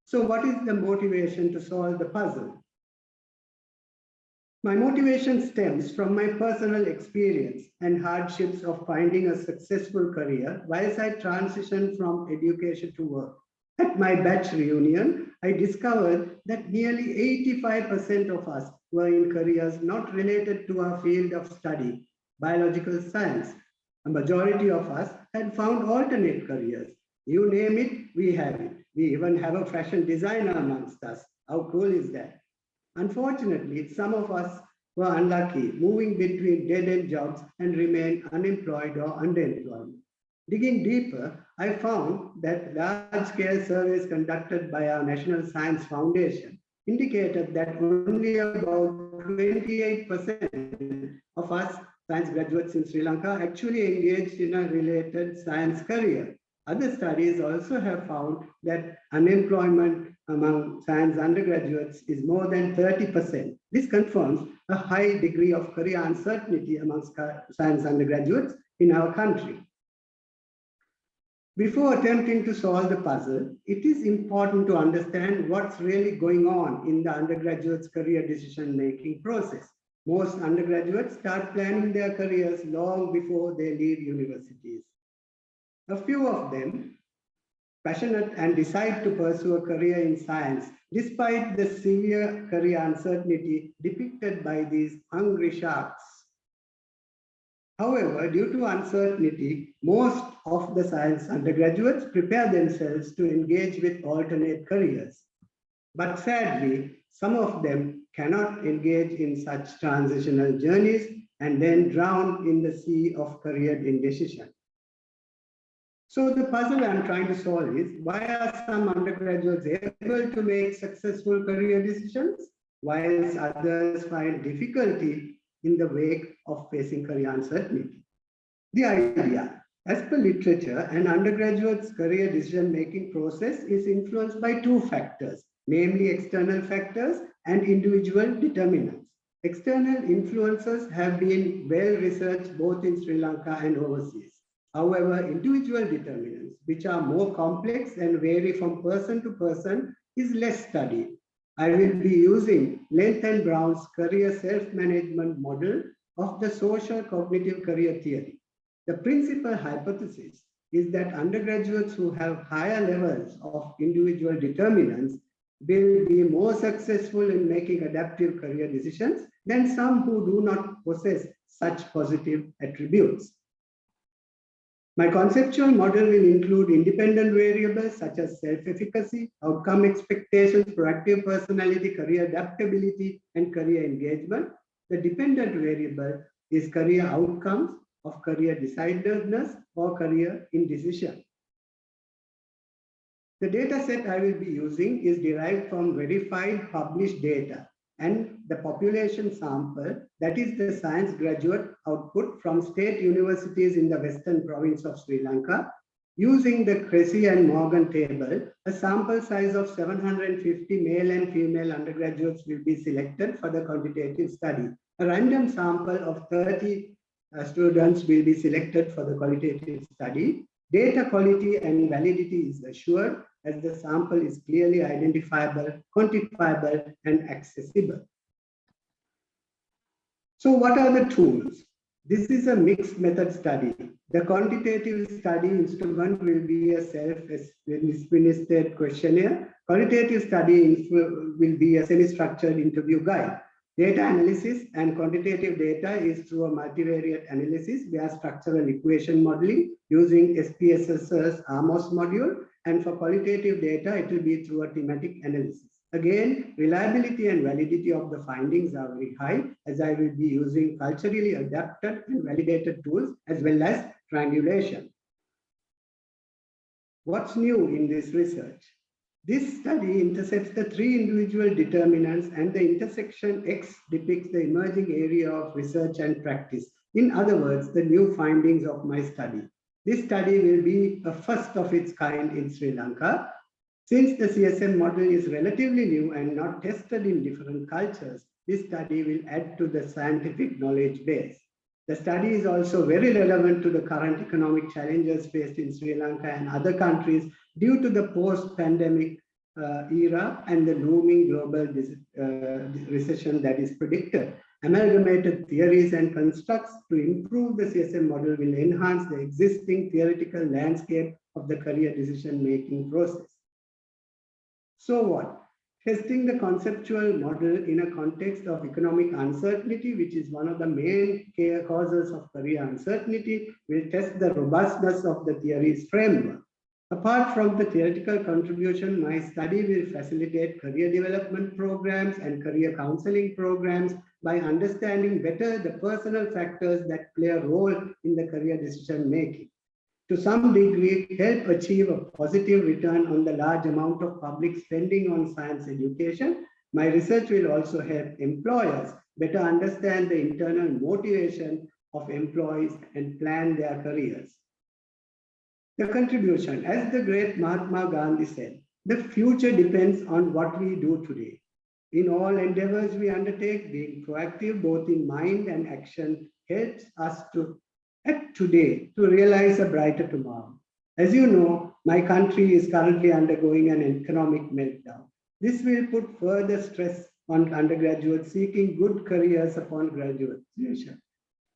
So what is the motivation to solve the puzzle? My motivation stems from my personal experience and hardships of finding a successful career whilst I transitioned from education to work. At my batch reunion, I discovered that nearly 85% of us were in careers not related to our field of study, biological science. A majority of us had found alternate careers. You name it, we have it. We even have a fashion designer amongst us. How cool is that? Unfortunately, some of us were unlucky, moving between dead-end jobs and remained unemployed or underemployed. Digging deeper, I found that large-scale surveys conducted by our National Science Foundation indicated that only about 28% of us science graduates in Sri Lanka actually engaged in a related science career. Other studies also have found that unemployment among science undergraduates is more than 30%. This confirms a high degree of career uncertainty amongst science undergraduates in our country. Before attempting to solve the puzzle, it is important to understand what's really going on in the undergraduate's career decision-making process. Most undergraduates start planning their careers long before they leave universities. A few of them passionate and decide to pursue a career in science despite the severe career uncertainty depicted by these hungry sharks. However, due to uncertainty, most of the science undergraduates prepare themselves to engage with alternate careers. But sadly, some of them cannot engage in such transitional journeys and then drown in the sea of career indecision. So the puzzle I'm trying to solve is, why are some undergraduates able to make successful career decisions, whilst others find difficulty in the wake of facing career uncertainty? The idea, as per literature, an undergraduate's career decision-making process is influenced by 2 factors, namely external factors and individual determinants. External influences have been well researched both in Sri Lanka and overseas. However, individual determinants, which are more complex and vary from person to person, is less studied. I will be using Length and Brown's career self-management model of the social cognitive career theory. The principal hypothesis is that undergraduates who have higher levels of individual determinants will be more successful in making adaptive career decisions than some who do not possess such positive attributes. My conceptual model will include independent variables such as self-efficacy, outcome expectations, proactive personality, career adaptability, and career engagement. The dependent variable is career outcomes of career decidedness or career indecision. The data set I will be using is derived from verified published data and the population sample, that is the science graduate output from state universities in the western province of Sri Lanka, Using the Cressy and Morgan table, a sample size of 750 male and female undergraduates will be selected for the quantitative study. A random sample of 30 students will be selected for the qualitative study. Data quality and validity is assured as the sample is clearly identifiable, quantifiable, and accessible. So what are the tools? This is a mixed method study. The quantitative study instrument will be a self-administered questionnaire. Qualitative study will be a semi-structured interview guide. Data analysis and quantitative data is through a multivariate analysis via structural equation modeling using SPSS's AMOS module. And for qualitative data, it will be through a thematic analysis. Again, reliability and validity of the findings are very high, as I will be using culturally adapted and validated tools as well as triangulation. What's new in this research? This study intercepts the three individual determinants, and the intersection X depicts the emerging area of research and practice. In other words, the new findings of my study. This study will be a first of its kind in Sri Lanka. Since the CSM model is relatively new and not tested in different cultures, this study will add to the scientific knowledge base. The study is also very relevant to the current economic challenges faced in Sri Lanka and other countries due to the post-pandemic era and the looming global recession that is predicted. Amalgamated theories and constructs to improve the CSM model will enhance the existing theoretical landscape of the career decision-making process. So what? Testing the conceptual model in a context of economic uncertainty, which is one of the main causes of career uncertainty, will test the robustness of the theory's framework. Apart from the theoretical contribution, my study will facilitate career development programs and career counseling programs by understanding better the personal factors that play a role in the career decision making. To some degree, help achieve a positive return on the large amount of public spending on science education. My research will also help employers better understand the internal motivation of employees and plan their careers. The contribution, as the great Mahatma Gandhi said, the future depends on what we do today. In all endeavors we undertake, being proactive both in mind and action helps us to act today to realize a brighter tomorrow. As you know, my country is currently undergoing an economic meltdown. This will put further stress on undergraduates seeking good careers upon graduation.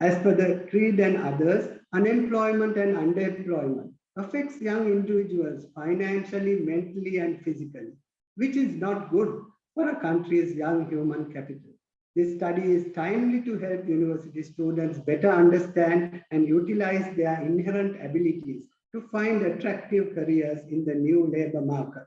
As per the Creed and others, unemployment and underemployment affects young individuals financially, mentally, and physically, which is not good for a country's young human capital. This study is timely to help university students better understand and utilize their inherent abilities to find attractive careers in the new labor market.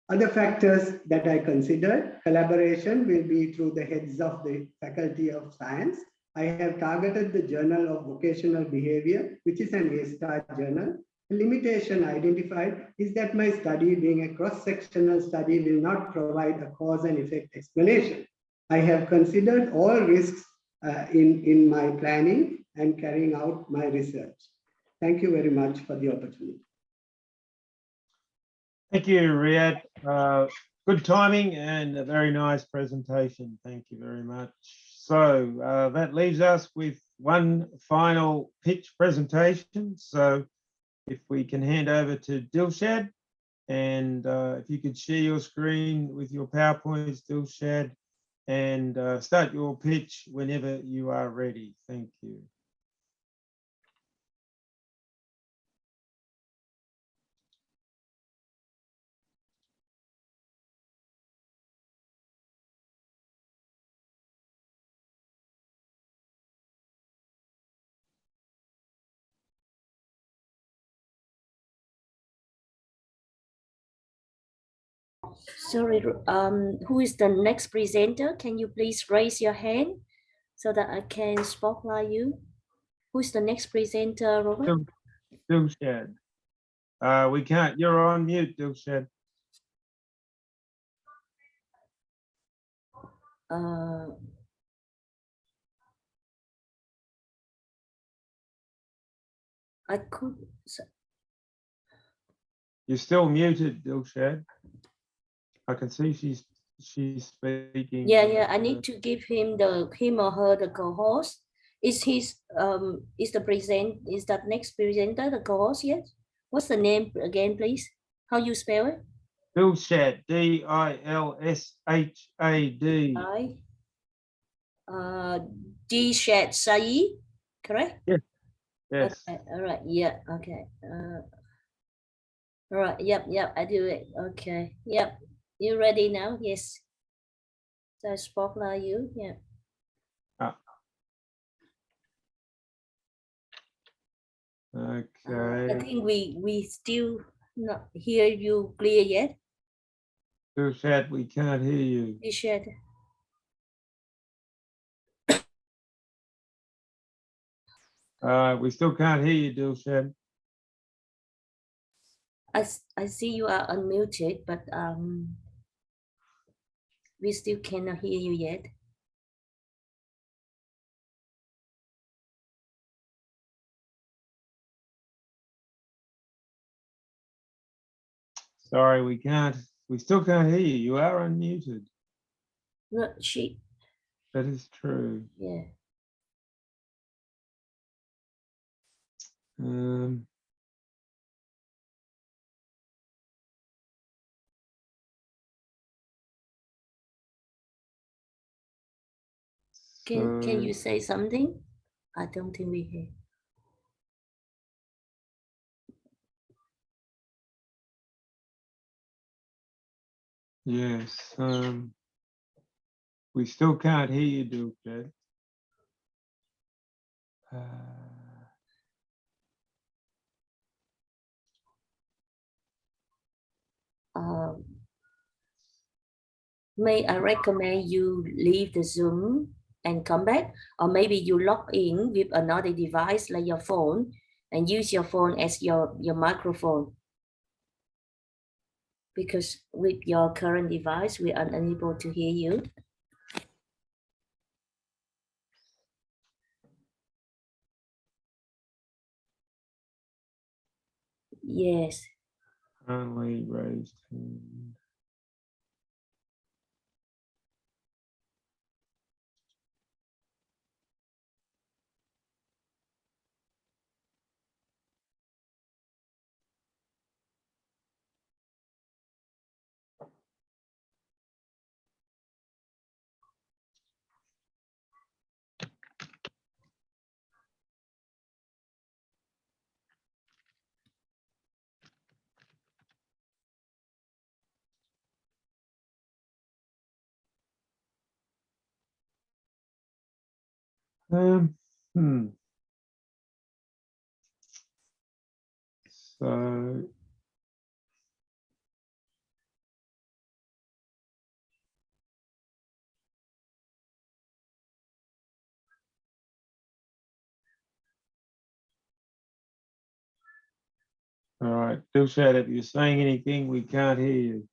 Other factors that I considered, collaboration will be through the heads of the Faculty of Science. I have targeted the Journal of Vocational Behavior, which is an A-star journal. The limitation identified is that my study, being a cross-sectional study, will not provide a cause and effect explanation. I have considered all risks in my planning and carrying out my research. Thank you very much for the opportunity. Thank you, Riyad. Good timing and a very nice presentation. Thank you very much. So that leaves us with one final pitch presentation. So if we can hand over to Dilshad, and if you could share your screen with your PowerPoints, Dilshad, and start your pitch whenever you are ready. Thank you. Sorry, who is the next presenter? Can you please raise your hand so that I can spotlight you? Who is the next presenter, Robert? Dilshad. We can't, you're on mute, Dilshad. I could. You're still muted, Dilshad. I can see she's speaking. Yeah. I need to give him or her the co-host. Is that next presenter the co-host yet? What's the name again, please? How you spell it? Dilshad, D-I-L-S-H-A-D. D-Shed Sayi, correct? Yes. Okay, all right, yeah, okay. All right, yep, I do it. Okay, yep. You ready now? Yes. So I spotlight you, yeah. Okay. I think we still not hear you clear yet. Dilshad, we can't hear you. D-Shed. We still can't hear you, Dilshad. I see you are unmuted, but we still cannot hear you yet. Sorry, we still can't hear you. You are unmuted. No, she. That is true. Yeah. Can you say something? I don't think we hear. Yes. We still can't hear you, Dilshad. May I recommend you leave the Zoom and come back, or maybe you log in with another device like your phone and use your phone as your microphone. Because with your current device, we are unable to hear you. Yes. Only raised hand. So all right, Dilshad, if you're saying anything, we can't hear you.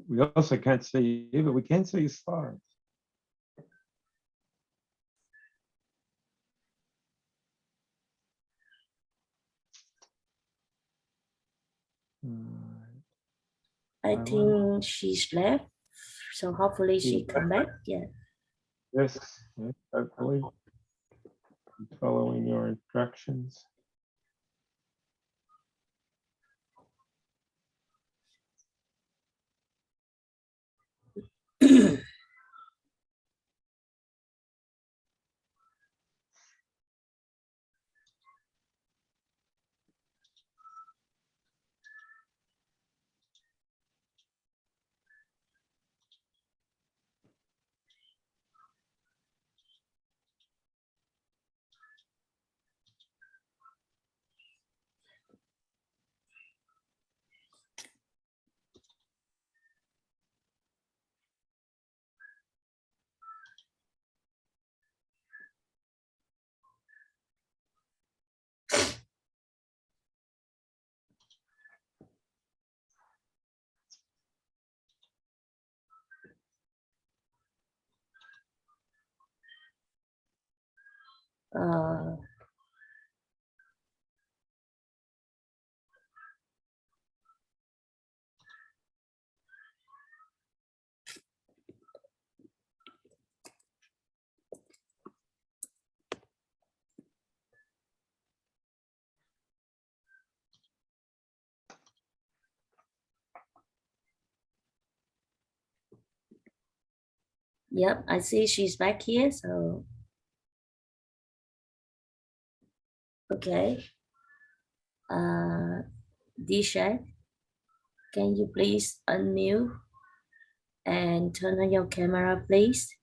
We also can't see you, but we can see your slides. I think she's left, so hopefully she come back. Yeah. Yes, hopefully. I'm following your instructions. Yep, I see she's back here, so. Okay. Disha, can you please unmute and turn on your camera, please?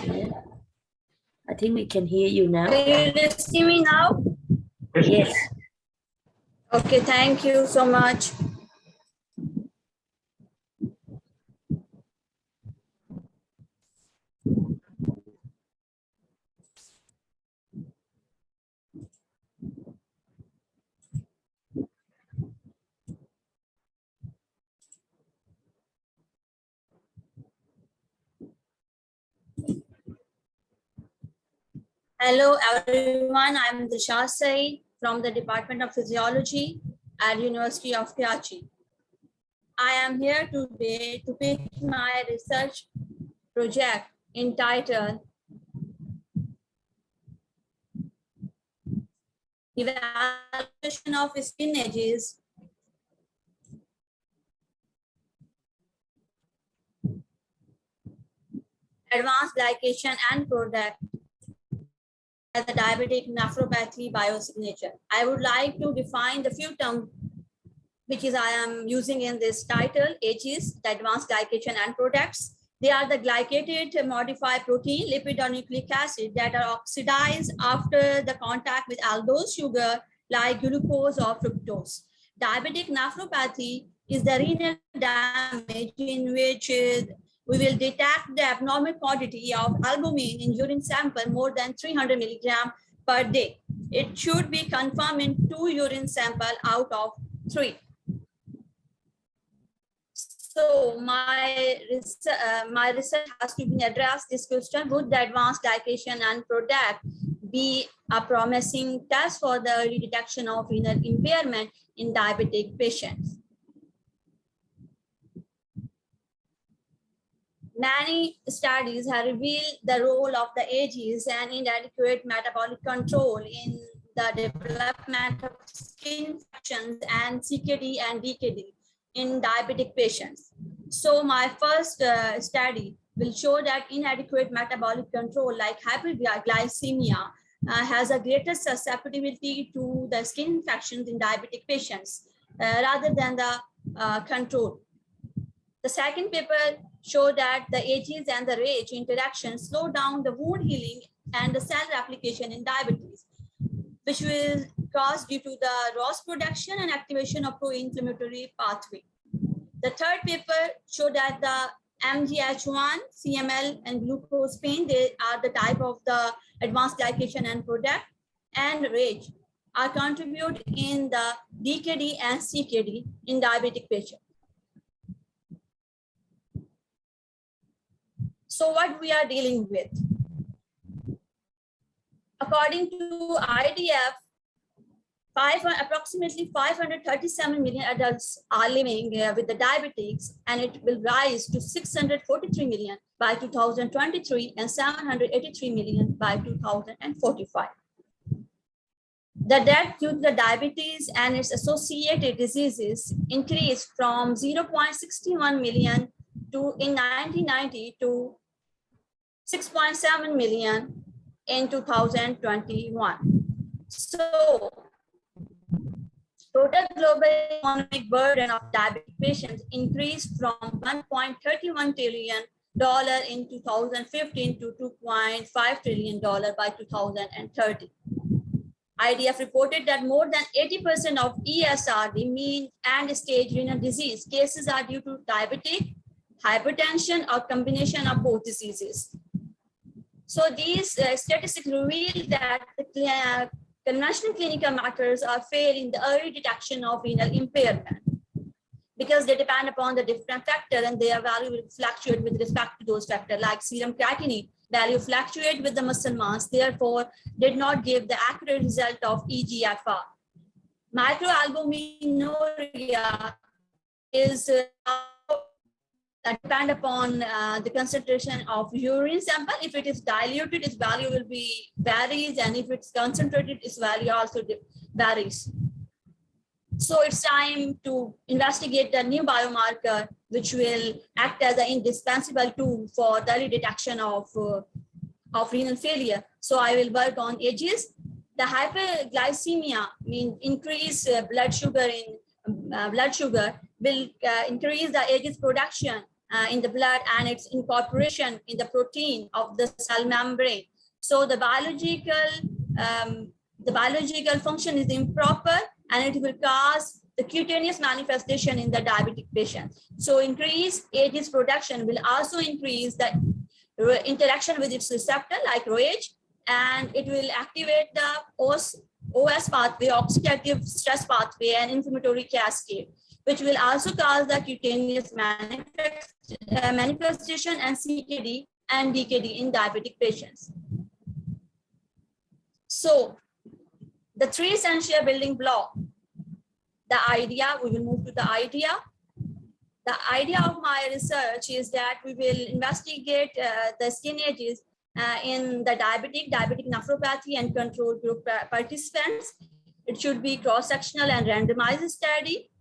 Yeah. I think we can hear you now. Can you see me now? Yes. Okay, thank you so much. Hello everyone, I'm Disha Said from the Department of Physiology at University of Karachi. I am here today to pitch my research project entitled Evaluation of Skin Edges Advanced Glycation and Product as a diabetic nephropathy biosignature. I would like to define the few terms which is I am using in this title, AGs, the advanced glycation and products. They are the glycated modified protein, lipid or nucleic acid that are oxidized after the contact with aldose sugar like glucose or fructose. Diabetic nephropathy is the renal damage in which we will detect the abnormal quantity of albumin in urine sample more than 300 milligram per day. It should be confirmed in 2 urine sample out of 3. So my research has to be addressed this question: would the advanced glycation and product be a promising test for the early detection of renal impairment in diabetic patients? Many studies have revealed the role of the AGs and inadequate metabolic control in the development of skin infections and CKD and DKD in diabetic patients. So my first study will show that inadequate metabolic control like hyperglycemia has a greater susceptibility to the skin infections in diabetic patients rather than the control. The second paper showed that the AGs and the RAGE interaction slow down the wound healing and the cell replication in diabetes, which will cause due to the ROS production and activation of pro-inflammatory pathway. The third paper showed that the MGH1, CML, and glucose pain, they are the type of the advanced glycation and product, and RAGE are contribute in the DKD and CKD in diabetic patients. So what we are dealing with? According to IDF, approximately 537 million adults are living with the diabetics, and it will rise to 643 million by 2023 and 783 million by 2045. The death due to the diabetes and its associated diseases increased from 0.61 million in 1990 to 6.7 million in 2021. So, total global economic burden of diabetic patients increased from $1.31 trillion in 2015 to $2.5 trillion by 2030. IDF reported that more than 80% of ESRD, mean and stage renal disease cases are due to diabetic, hypertension, or combination of both diseases. So these statistics reveal that the conventional clinical methods are fail in the early detection of renal impairment because they depend upon the different factors and their value will fluctuate with respect to those factors, like serum creatinine value fluctuate with the muscle mass, therefore did not give the accurate result of EGFR. Microalbuminuria is depend upon the concentration of urine sample. If it is diluted, its value will be varies, and if it's concentrated, its value also varies. So it's time to investigate the new biomarker which will act as an indispensable tool for the early detection of renal failure. So I will work on ages. The hyperglycemia, mean increased blood sugar will increase the ages production in the blood and its incorporation in the protein of the cell membrane. So the biological function is improper, and it will cause the cutaneous manifestation in the diabetic patient. So increased ages production will also increase the interaction with its receptor like ROH, and it will activate the OS pathway, oxidative stress pathway, and inflammatory cascade, which will also cause the cutaneous manifestation and CKD and DKD in diabetic patients. So the three essential building blocks, the idea, we will move to the idea. The idea of my research is that we will investigate the skin ages in the diabetic nephropathy and control group participants. It should be cross-sectional and randomized study.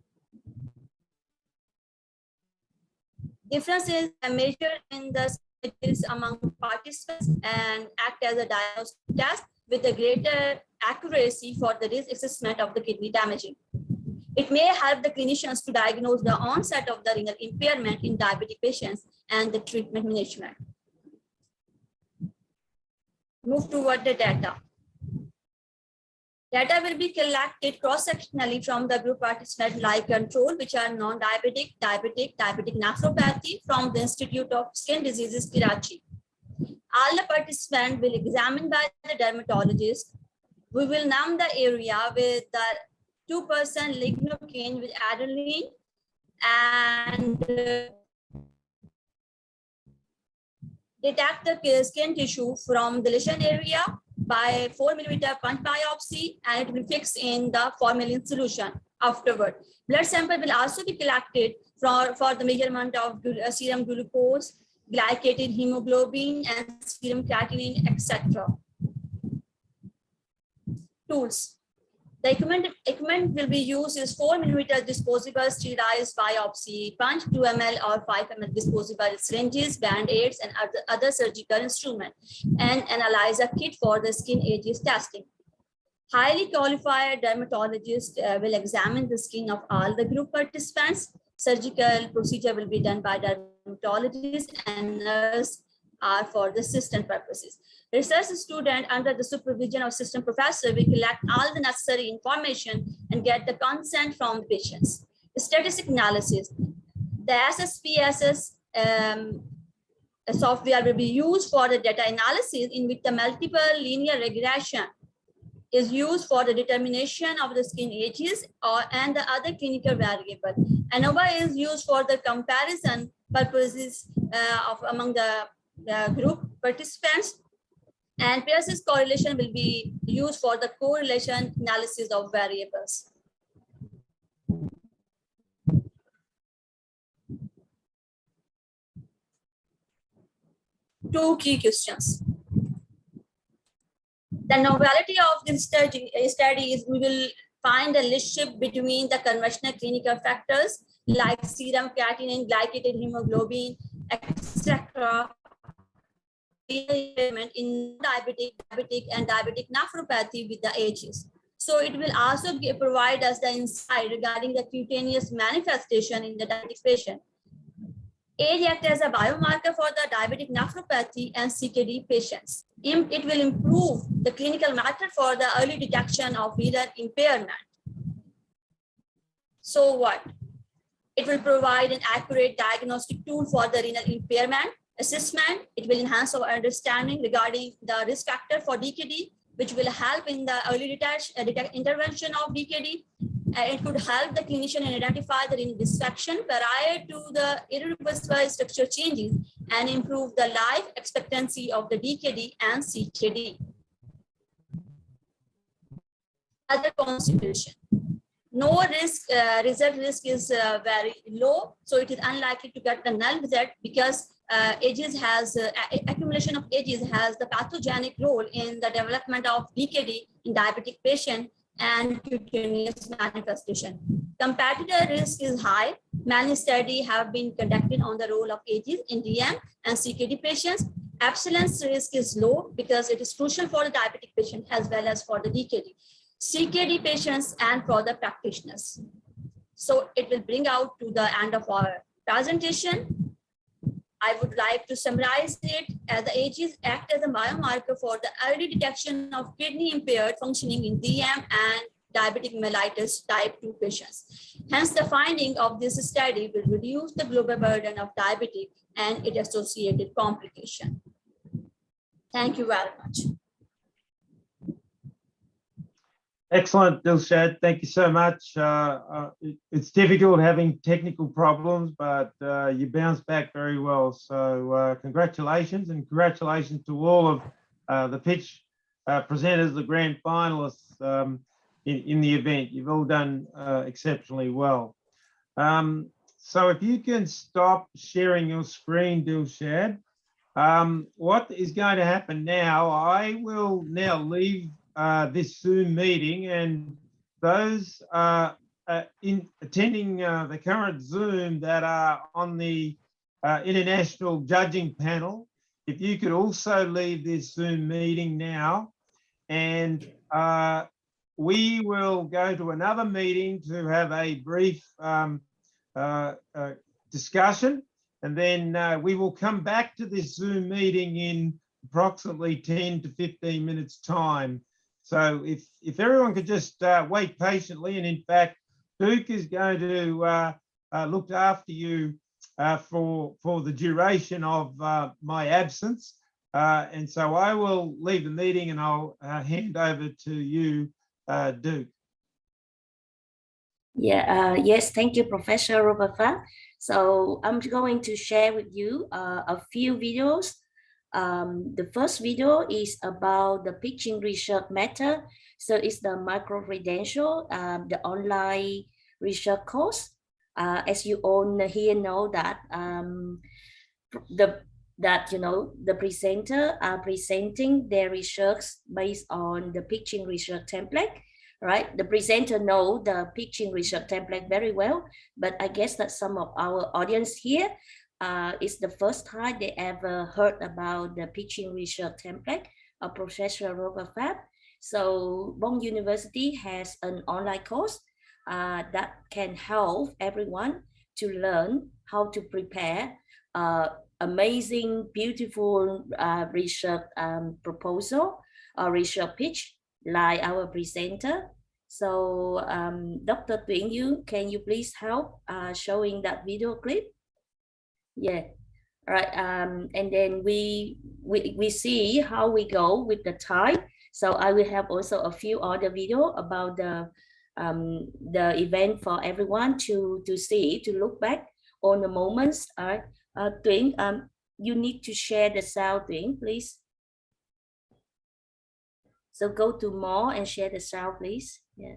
Differences are measured in the stages among participants and act as a diagnostic test with a greater accuracy for the risk assessment of the kidney damaging. It may help the clinicians to diagnose the onset of the renal impairment in diabetic patients and the treatment management. Move toward the data. Data will be collected cross-sectionally from the group participants like control, which are non-diabetic, diabetic nephropathy from the Institute of Skin Diseases, Karachi. All the participants will examined by the dermatologist. We will numb the area with the 2% lignocaine with adrenaline and detect the skin tissue from the lesion area by 4mm punch biopsy, and it will fix in the formalin solution afterward. Blood sample will also be collected for the measurement of serum glucose, glycated hemoglobin, and serum creatinine, etc. Tools. The equipment will be used is 4mm disposable sterilized biopsy punch, 2 ml or 5 ml disposable syringes, band-aids, and other surgical instruments, and analyzer kit for the skin ages testing. Highly qualified dermatologists will examine the skin of all the group participants. Surgical procedure will be done by dermatologists, and nurse are for the assistant purposes. Research student under the supervision of assistant professor will collect all the necessary information and get the consent from the patients. Statistic analysis. The SSPSS software will be used for the data analysis, in which the multiple linear regression is used for the determination of the skin ages and the other clinical variable. ANOVA is used for the comparison purposes among the group participants. And Pearson's correlation will be used for the correlation analysis of variables. Two key questions. The novelty of this study is we will find a relationship between the conventional clinical factors like serum creatinine, glycated hemoglobin, etc. in diabetic and diabetic nephropathy with the ages. So it will also provide us the insight regarding the cutaneous manifestation in the diabetic patient. Age acts as a biomarker for the diabetic nephropathy and CKD patients. It will improve the clinical method for the early detection of renal impairment. So what? It will provide an accurate diagnostic tool for the renal impairment assessment. It will enhance our understanding regarding the risk factor for DKD, which will help in the early intervention of DKD. It could help the clinician identify the renal dysfunction prior to the irreversible structure changes and improve the life expectancy of the DKD and CKD. Other consideration. No risk, result risk is very low, so it is unlikely to get the null result because accumulation of ages has the pathogenic role in the development of DKD in diabetic patient and cutaneous manifestation. Competitor risk is high. Many studies have been conducted on the role of ages in DM and CKD patients. Abstinence risk is low because it is crucial for the diabetic patient as well as for the DKD, CKD patients, and for the practitioners. So it will bring out to the end of our presentation. I would like to summarize it as the ages act as a biomarker for the early detection of kidney impaired functioning in DM and diabetic mellitus type 2 patients. Hence, the finding of this study will reduce the global burden of diabetes and its associated complication. Thank you very much. Excellent, Dilshad. Thank you so much. It's difficult having technical problems, but you bounced back very well. So congratulations, and congratulations to all of the pitch presenters, the grand finalists in the event. You've all done exceptionally well. So if you can stop sharing your screen, Dilshad. What is going to happen now, I will now leave this Zoom meeting, and those attending the current Zoom that are on the international judging panel, if you could also leave this Zoom meeting now, and we will go to another meeting to have a brief discussion, and then we will come back to this Zoom meeting in approximately 10 to 15 minutes time. So if everyone could just wait patiently, and in fact, Duke is going to look after you for the duration of my absence. And so I will leave the meeting, and I'll hand over to you, Duke. Yeah, yes, thank you, Professor Robert Phan. So I'm going to share with you a few videos. The first video is about the pitching research method. So it's the micro-credential, the online research course. As you all here know that the presenter are presenting their research based on the pitching research template. Right, the presenter know the pitching research template very well, but I guess that some of our audience here it's the first time they ever heard about the pitching research template of Professor Robert Phan. So Bond University has an online course that can help everyone to learn how to prepare amazing, beautiful research proposal or research pitch, like our presenter. So Dr. Tuyển Yu, can you please help showing that video clip? Yeah, right. And then we see how we go with the time. So I will have also a few other video about the event for everyone to see, to look back on the moments. Tuyển, you need to share the sound, Tuyển, please. So go to more and share the sound, please. Yeah.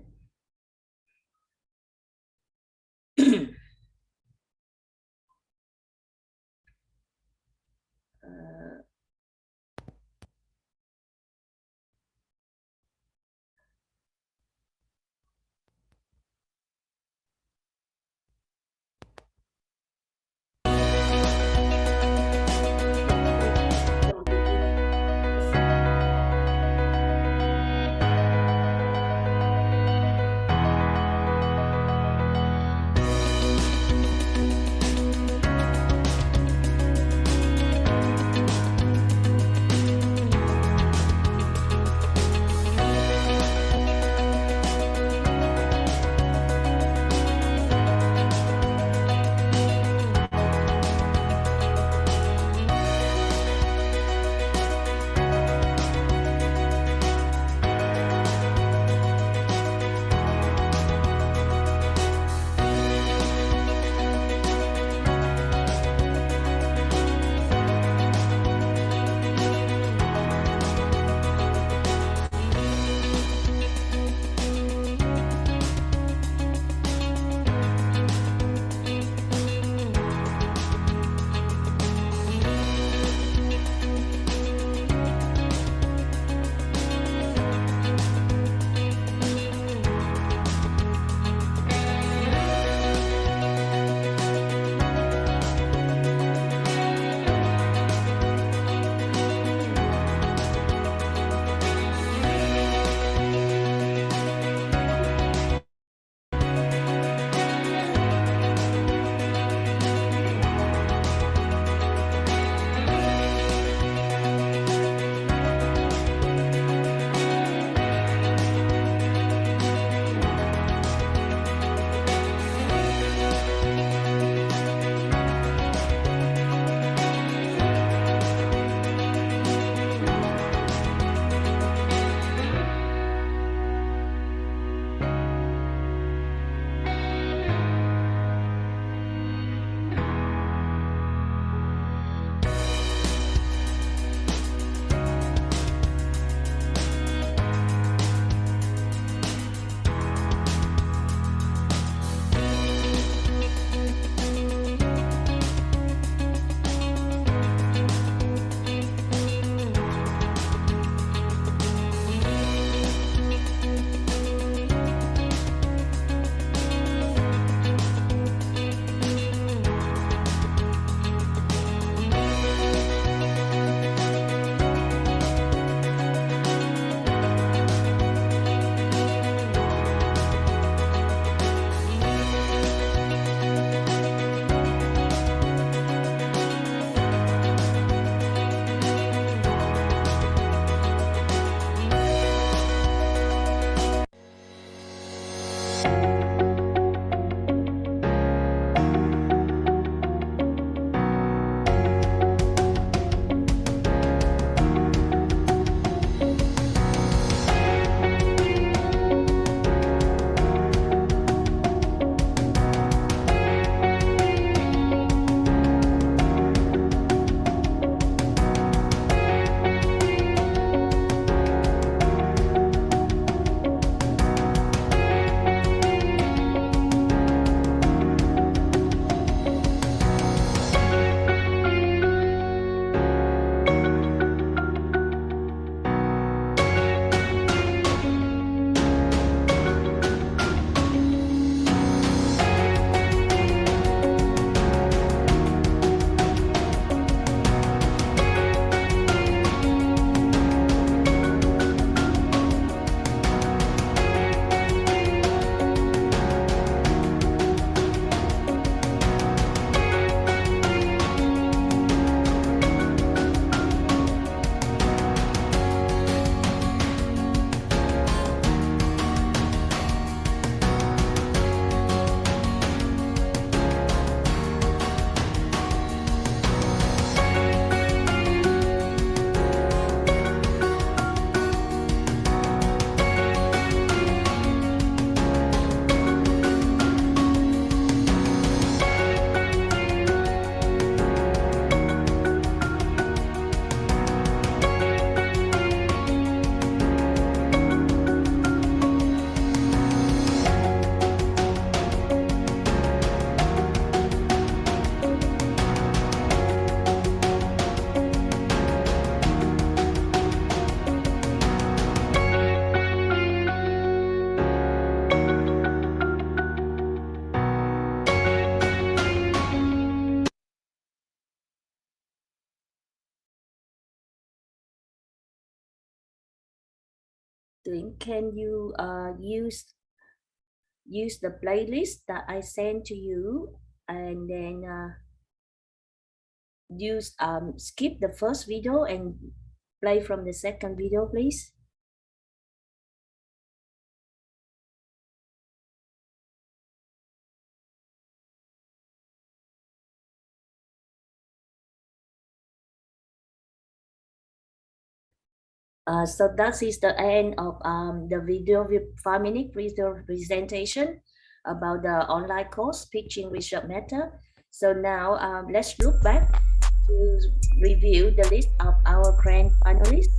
can you use the playlist that I sent to you, and then skip the first video and play from the second video, please? So that is the end of the video with 5-minute video presentation about the online course pitching research method. So now let's look back to review the list of our grand finalists.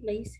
Please.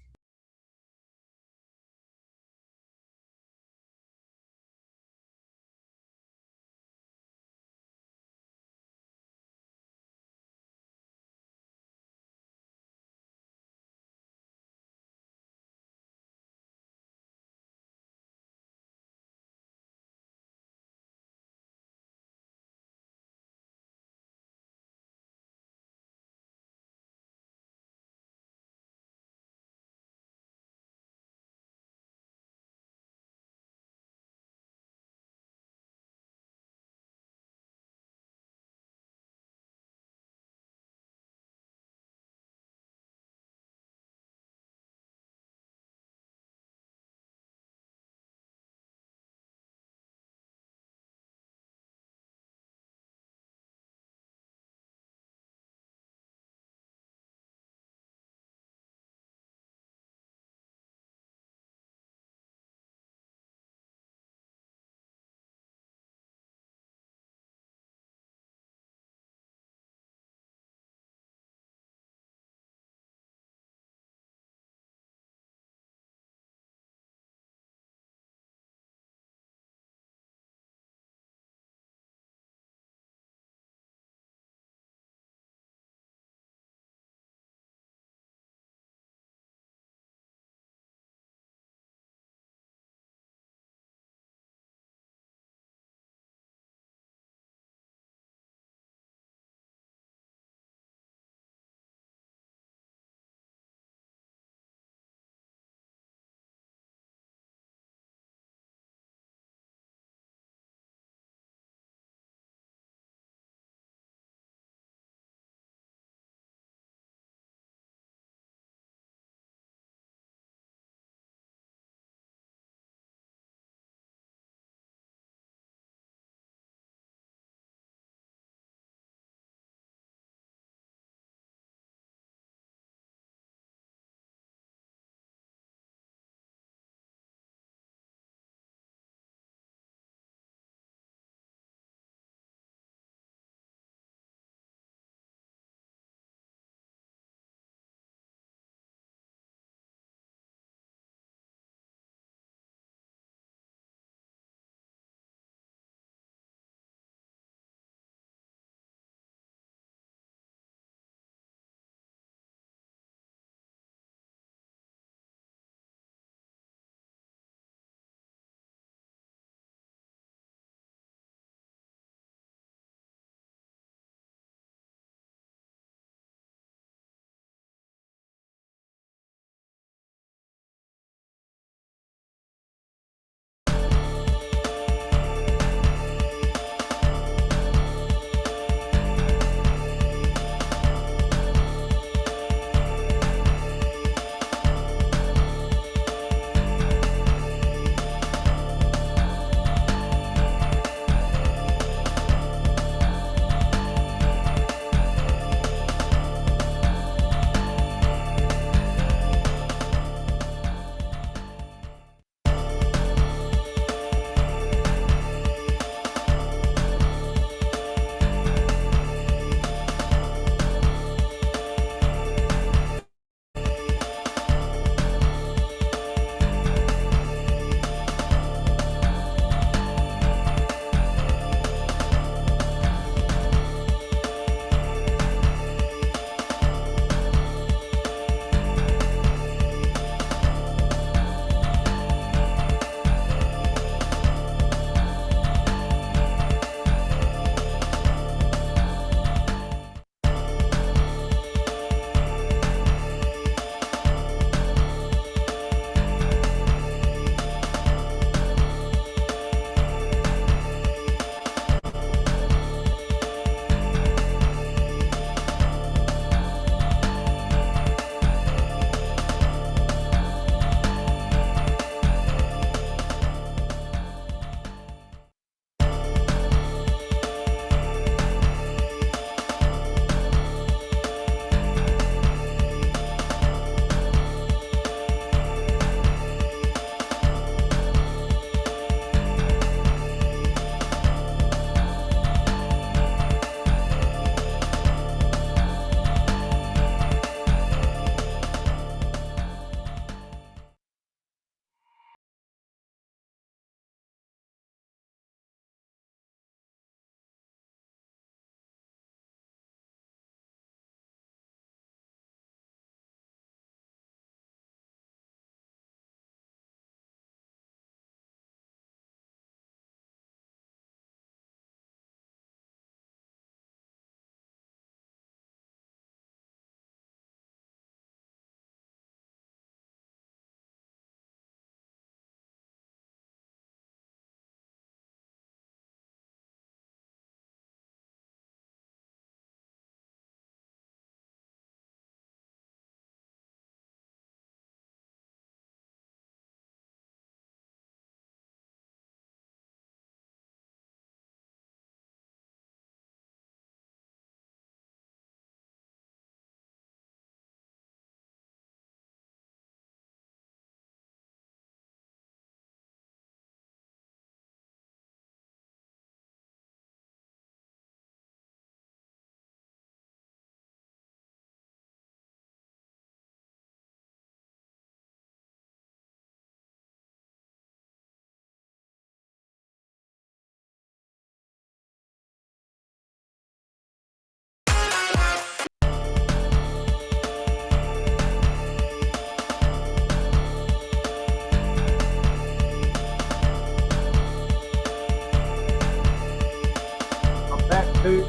Okay,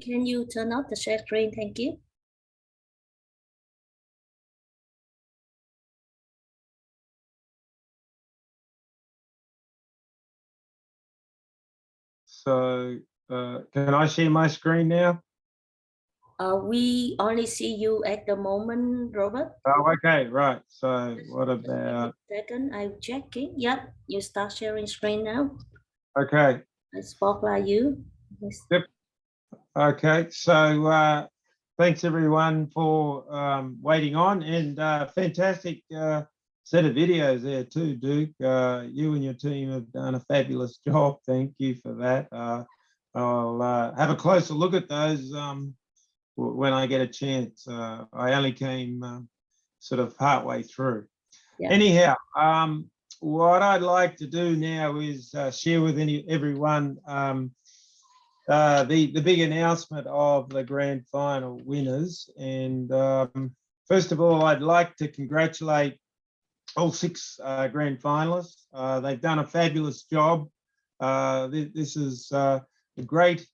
can you turn off the share screen? Thank you. So can I share my screen now? We only see you at the moment, Robert. Oh, okay, right. So what about? Second, I'm checking. Yep, you start sharing screen now. Okay. I spotlight you. Yes. Yep. Okay. So thanks everyone for waiting on, and fantastic set of videos there too, Duke. You and your team have done a fabulous job. Thank you for that. I'll have a closer look at those when I get a chance. I only came sort of partway through. Yeah. Anyhow, what I'd like to do now is share with everyone the big announcement of the grand final winners. And first of all, I'd like to congratulate all 6 grand finalists. They've done a fabulous job. This is a great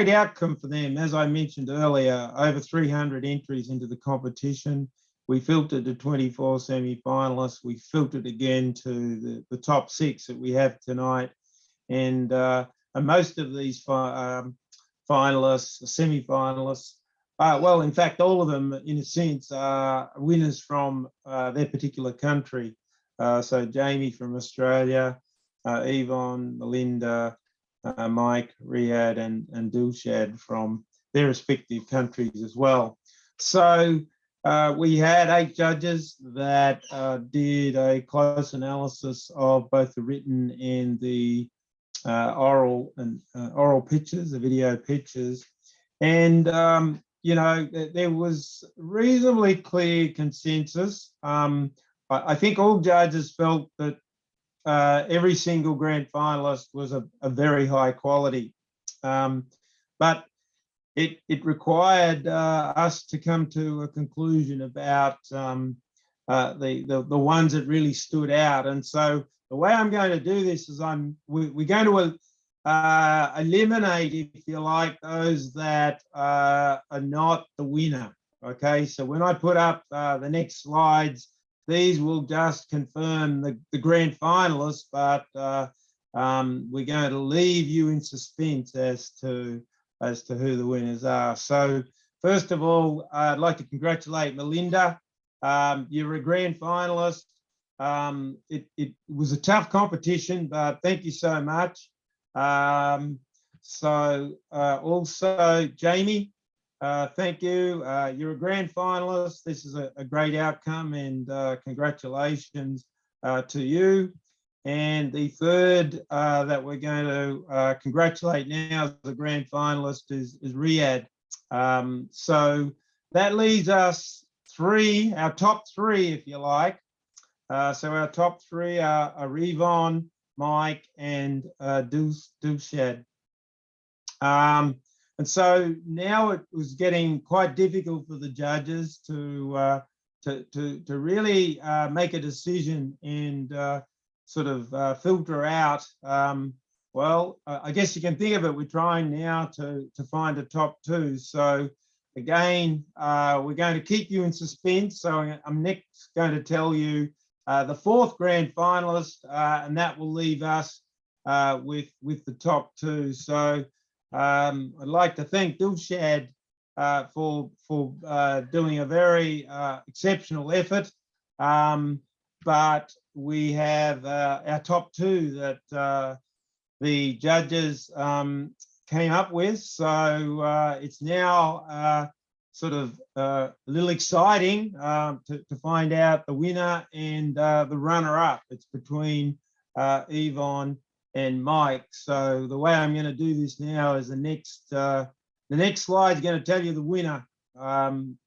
outcome for them. As I mentioned earlier, over 300 entries into the competition. We filtered to 24 semi-finalists. We filtered again to the top 6 that we have tonight. And most of these finalists, semi-finalists, well, in fact, all of them, in a sense, are winners from their particular country. So Jamie from Australia, Yvonne, Melinda, Mike, Riyadh, and Dilshad from their respective countries as well. So we had 8 judges that did a close analysis of both the written and the oral pitches, the video pitches, and you know, there was reasonably clear consensus. I think all judges felt that every single grand finalist was a very high quality, but it required us to come to a conclusion about the ones that really stood out. And so the way I'm going to do this is we're going to eliminate, if you like, those that are not the winner. Okay, so when I put up the next slides, these will just confirm the grand finalists, but we're going to leave you in suspense as to who the winners are. So first of all, I'd like to congratulate Melinda. You're a grand finalist. It was a tough competition, but thank you so much. Also Jamie, thank you. You're a grand finalist. This is a great outcome, and congratulations to you. And the third that we're going to congratulate now as the grand finalist is Riyadh. So that leaves us 3, our top 3, if you like. So our top 3 are Yvonne, Mike, and Dilshad. And so now it was getting quite difficult for the judges to really make a decision and sort of filter out. Well, I guess you can think of it, we're trying now to find a top 2. So again, we're going to keep you in suspense. So I'm next going to tell you the 4th grand finalist, and that will leave us with the top 2. So I'd like to thank Dilshad for doing a very exceptional effort. But we have our top 2 that the judges came up with. So it's now sort of a little exciting to find out the winner and the runner-up. It's between Yvonne and Mike. So the way I'm going to do this now is the next slide is going to tell you the winner.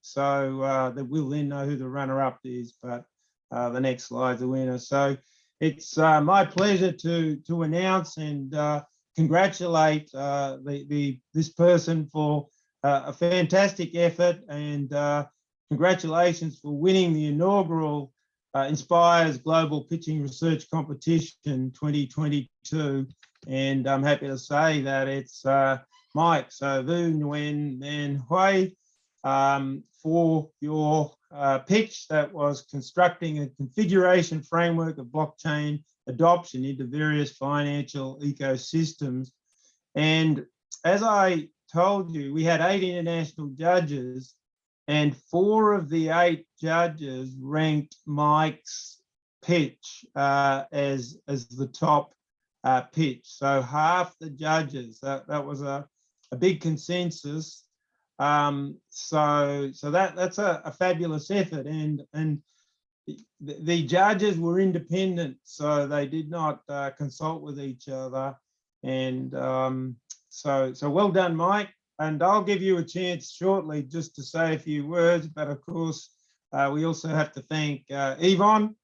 So that we'll then know who the runner-up is, but the next slide's the winner. So it's my pleasure to announce and congratulate this person for a fantastic effort, and congratulations for winning the inaugural Inspires Global Pitching Research Competition 2022. And I'm happy to say that it's Mike. So Vu Nguyen Man Hui for your pitch that was constructing a configuration framework of blockchain adoption into various financial ecosystems. And as I told you, we had 8 international judges, and 4 of the 8 judges ranked Mike's pitch as the top pitch. So half the judges, that was a big consensus. So that's a fabulous effort, and the judges were independent, so they did not consult with each other. And so well done, Mike. And I'll give you a chance shortly just to say a few words, but of course, we also have to thank Yvonne.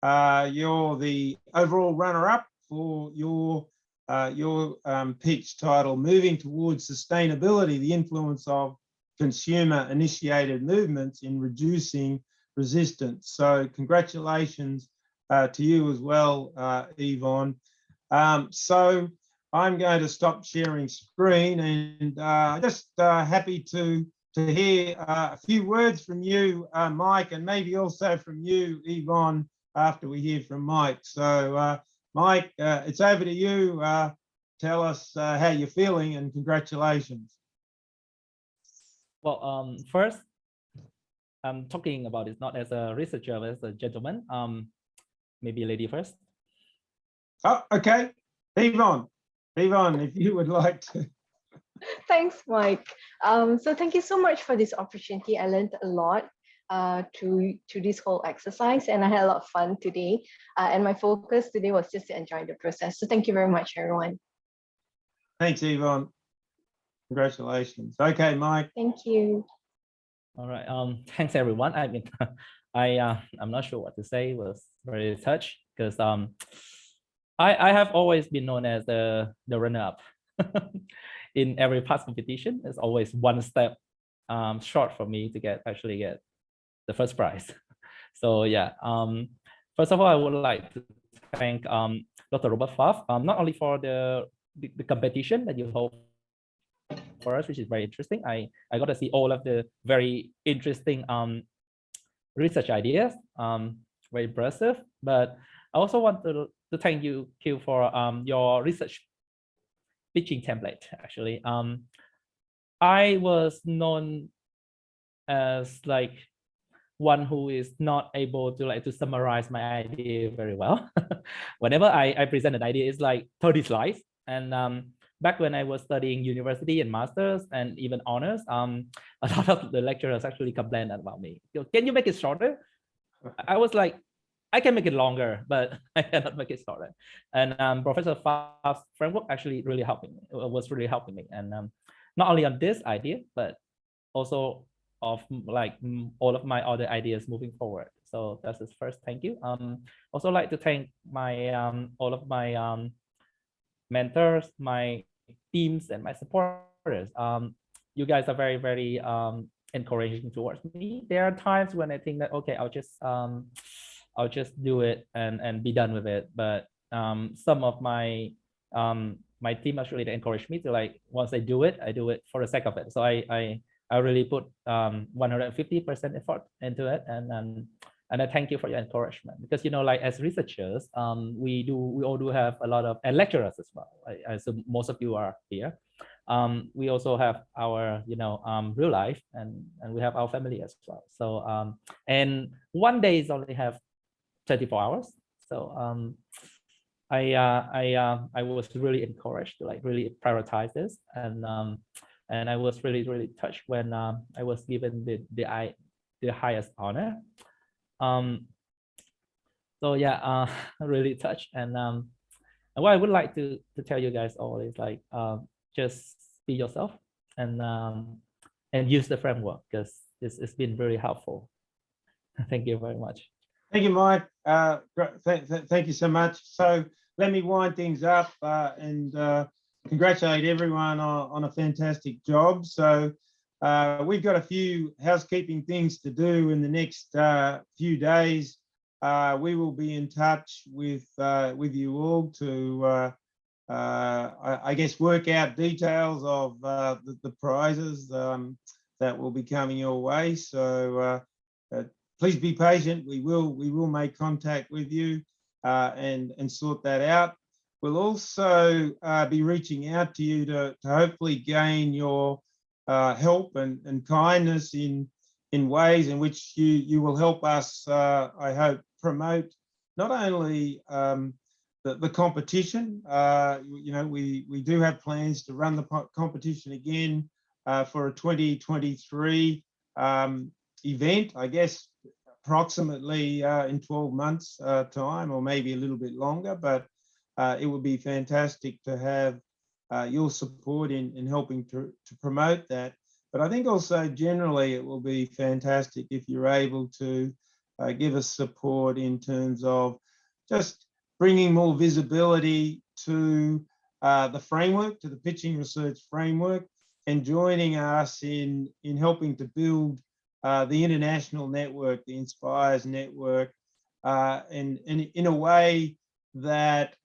You're the overall runner-up for your pitch title, Moving Towards Sustainability, the Influence of Consumer-Initiated Movements in Reducing Resistance. So congratulations to you as well, Yvonne. So I'm going to stop sharing screen, and just happy to hear a few words from you, Mike, and maybe also from you, Yvonne, after we hear from Mike. So Mike, it's over to you. Tell us how you're feeling, and congratulations. Well, first, I'm talking about it not as a researcher, but as a gentleman. Maybe lady first. Oh, okay. Yvonne, if you would like to. Thanks, Mike. So thank you so much for this opportunity. I learned a lot to this whole exercise, and I had a lot of fun today. And my focus today was just to enjoy the process. So thank you very much, everyone. Thanks, Yvonne. Congratulations. Okay, Mike. Thank you. All right. Thanks, everyone. I mean, I'm not sure what to say. Was very touched because I have always been known as the runner-up in every past competition. It's always one step short for me to actually get the first prize. So yeah. First of all, I would like to thank Dr. Robert Pfaff, not only for the competition that you hold for us, which is very interesting. I got to see all of the very interesting research ideas, very impressive. But I also want to thank you, Q, for your research pitching template. Actually, I was known as like one who is not able to summarize my idea very well. Whenever I present an idea, it's like 30 slides. And back when I was studying university and masters and even honors, a lot of the lecturers actually complained about me. Can you make it shorter? I was like, I can make it longer, but I cannot make it shorter. And Professor Pfaff's framework actually really helping me. Was really helping me, and not only on this idea, but also of like all of my other ideas moving forward. So that's his first thank you. Also like to thank my all of my mentors, my teams, and my supporters. You guys are very, very encouraging towards me. There are times when I think that okay, I'll just do it and be done with it. But some of my my team actually encouraged me to like once I do it for the sake of it. So I really put 150% effort into it, and I thank you for your encouragement, because like as researchers, we all do have a lot of, and lecturers as well. As most of you are here. We also have our real life, and we have our family as well. So and one day is only have 24 hours. So I was really encouraged to like really prioritize this, and I was really touched when I was given the highest honor. So yeah, really touched. And what I would like to tell you guys all is like just be yourself and use the framework, because it's been very helpful. Thank you very much. Thank you, Mike. Thank you so much. So let me wind things up and congratulate everyone on a fantastic job. So we've got a few housekeeping things to do in the next few days. we will be in touch with you all to, I guess, work out details of the prizes that will be coming your way. So please be patient. We will make contact with you and sort that out. We'll also be reaching out to you to hopefully gain your help and kindness in ways in which you will help us, I hope, promote not only the competition. You know, we do have plans to run the competition again for a 2023 event, I guess, approximately in 12 months time, or maybe a little bit longer, but it would be fantastic to have your support in helping to promote that. But I think also generally it will be fantastic if you're able to give us support in terms of just bringing more visibility to the framework, to the pitching research framework, and joining us in helping to build the international network, the Inspires network, and in a way that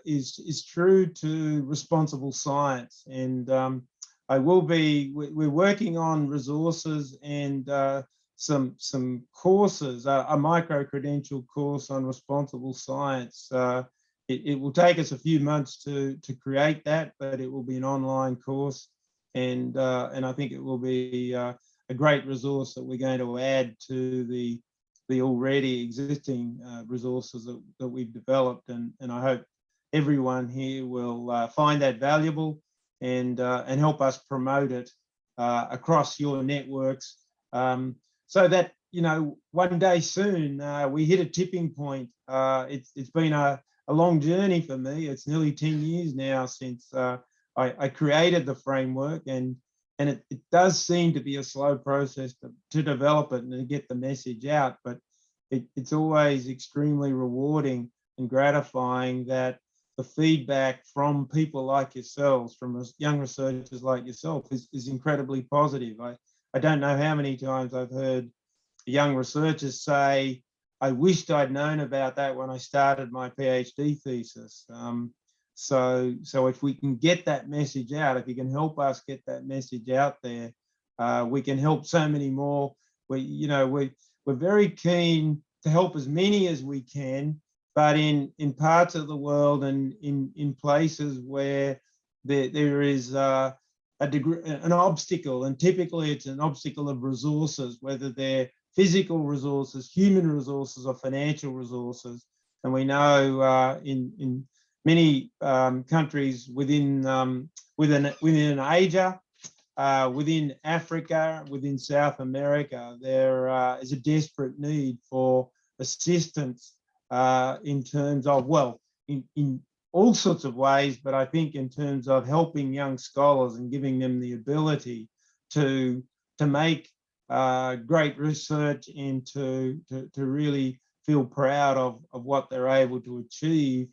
is true to responsible science. And we're working on resources and some courses, a micro-credential course on responsible science. It will take us a few months to create that, but it will be an online course, and I think it will be a great resource that we're going to add to the already existing resources that we've developed, and I hope everyone here will find that valuable and help us promote it across your networks, so that, you know, one day soon we hit a tipping point. It's been a long journey for me. It's nearly 10 years now since I created the framework, and it does seem to be a slow process to develop it and to get the message out, but it's always extremely rewarding and gratifying that the feedback from people like yourselves, from young researchers like yourself, is incredibly positive. I don't know how many times I've heard young researchers say, I wished I'd known about that when I started my PhD thesis. So if we can get that message out, if you can help us get that message out there, we can help so many more. We're very keen to help as many as we can, but in parts of the world and in places where there is an obstacle, and typically it's an obstacle of resources, whether they're physical resources, human resources, or financial resources. And we know in many countries within Asia, within Africa, within South America, there is a desperate need for assistance in terms of, well, in all sorts of ways, but I think in terms of helping young scholars and giving them the ability to make great research and to really feel proud of what they're able to achieve.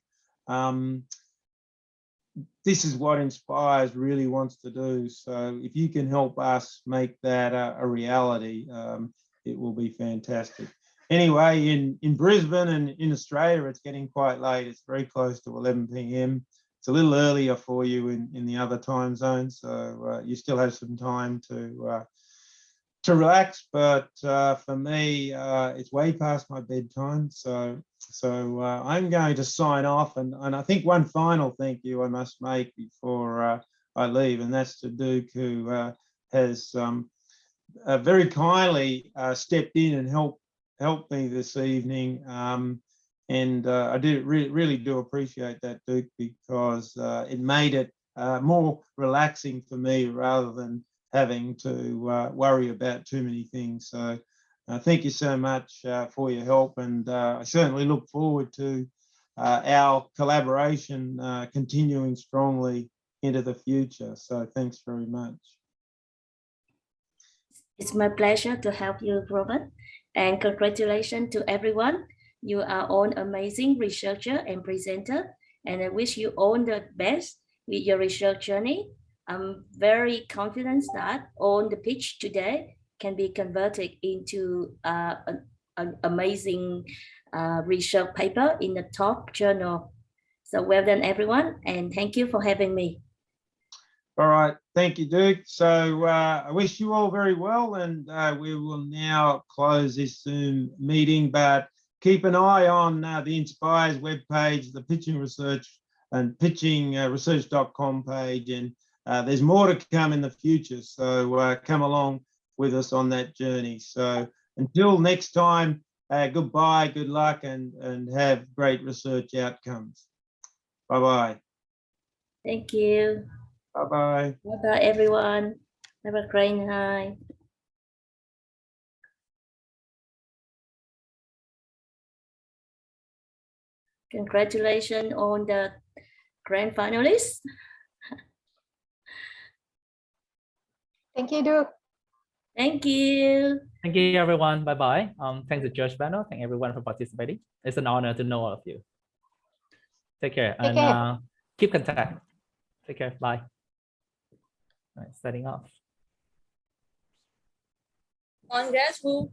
This is what Inspires really wants to do. So if you can help us make that a reality, it will be fantastic. Anyway, in Brisbane and in Australia, it's getting quite late. It's very close to 11 p.m. It's a little earlier for you in the other time zones, so you still have some time to relax. But for me, it's way past my bedtime, so I'm going to sign off. And I think one final thank you I must make before I leave, and that's to Duke, who has very kindly stepped in and helped me this evening. And I really do appreciate that, Duke, because it made it more relaxing for me rather than having to worry about too many things. So thank you so much for your help, and I certainly look forward to our collaboration continuing strongly into the future. So thanks very much. It's my pleasure to help you, Robert, and congratulations to everyone. You are all amazing researcher and presenter, and I wish you all the best with your research journey. I'm very confident that all the pitch today can be converted into an amazing research paper in the top journal. So well done, everyone, and thank you for having me. All right, thank you, Duke. So I wish you all very well, and we will now close this Zoom meeting, but keep an eye on the Inspires webpage, the Pitching Research and pitchingresearch.com page, and there's more to come in the future. So come along with us on that journey. So until next time, goodbye, good luck, and have great research outcomes. Bye-bye. Thank you. Bye-bye. Bye-bye, everyone. Have a great night. Congratulations on the grand finalists. Thank you, Duke. Thank you. Thank you, everyone. Bye-bye. Thanks to Judge Bano. Thank everyone for participating. It's an honor to know all of you. Take care. Take care. Keep contact. Take care. Bye. All right, setting off. Congrats, Wu.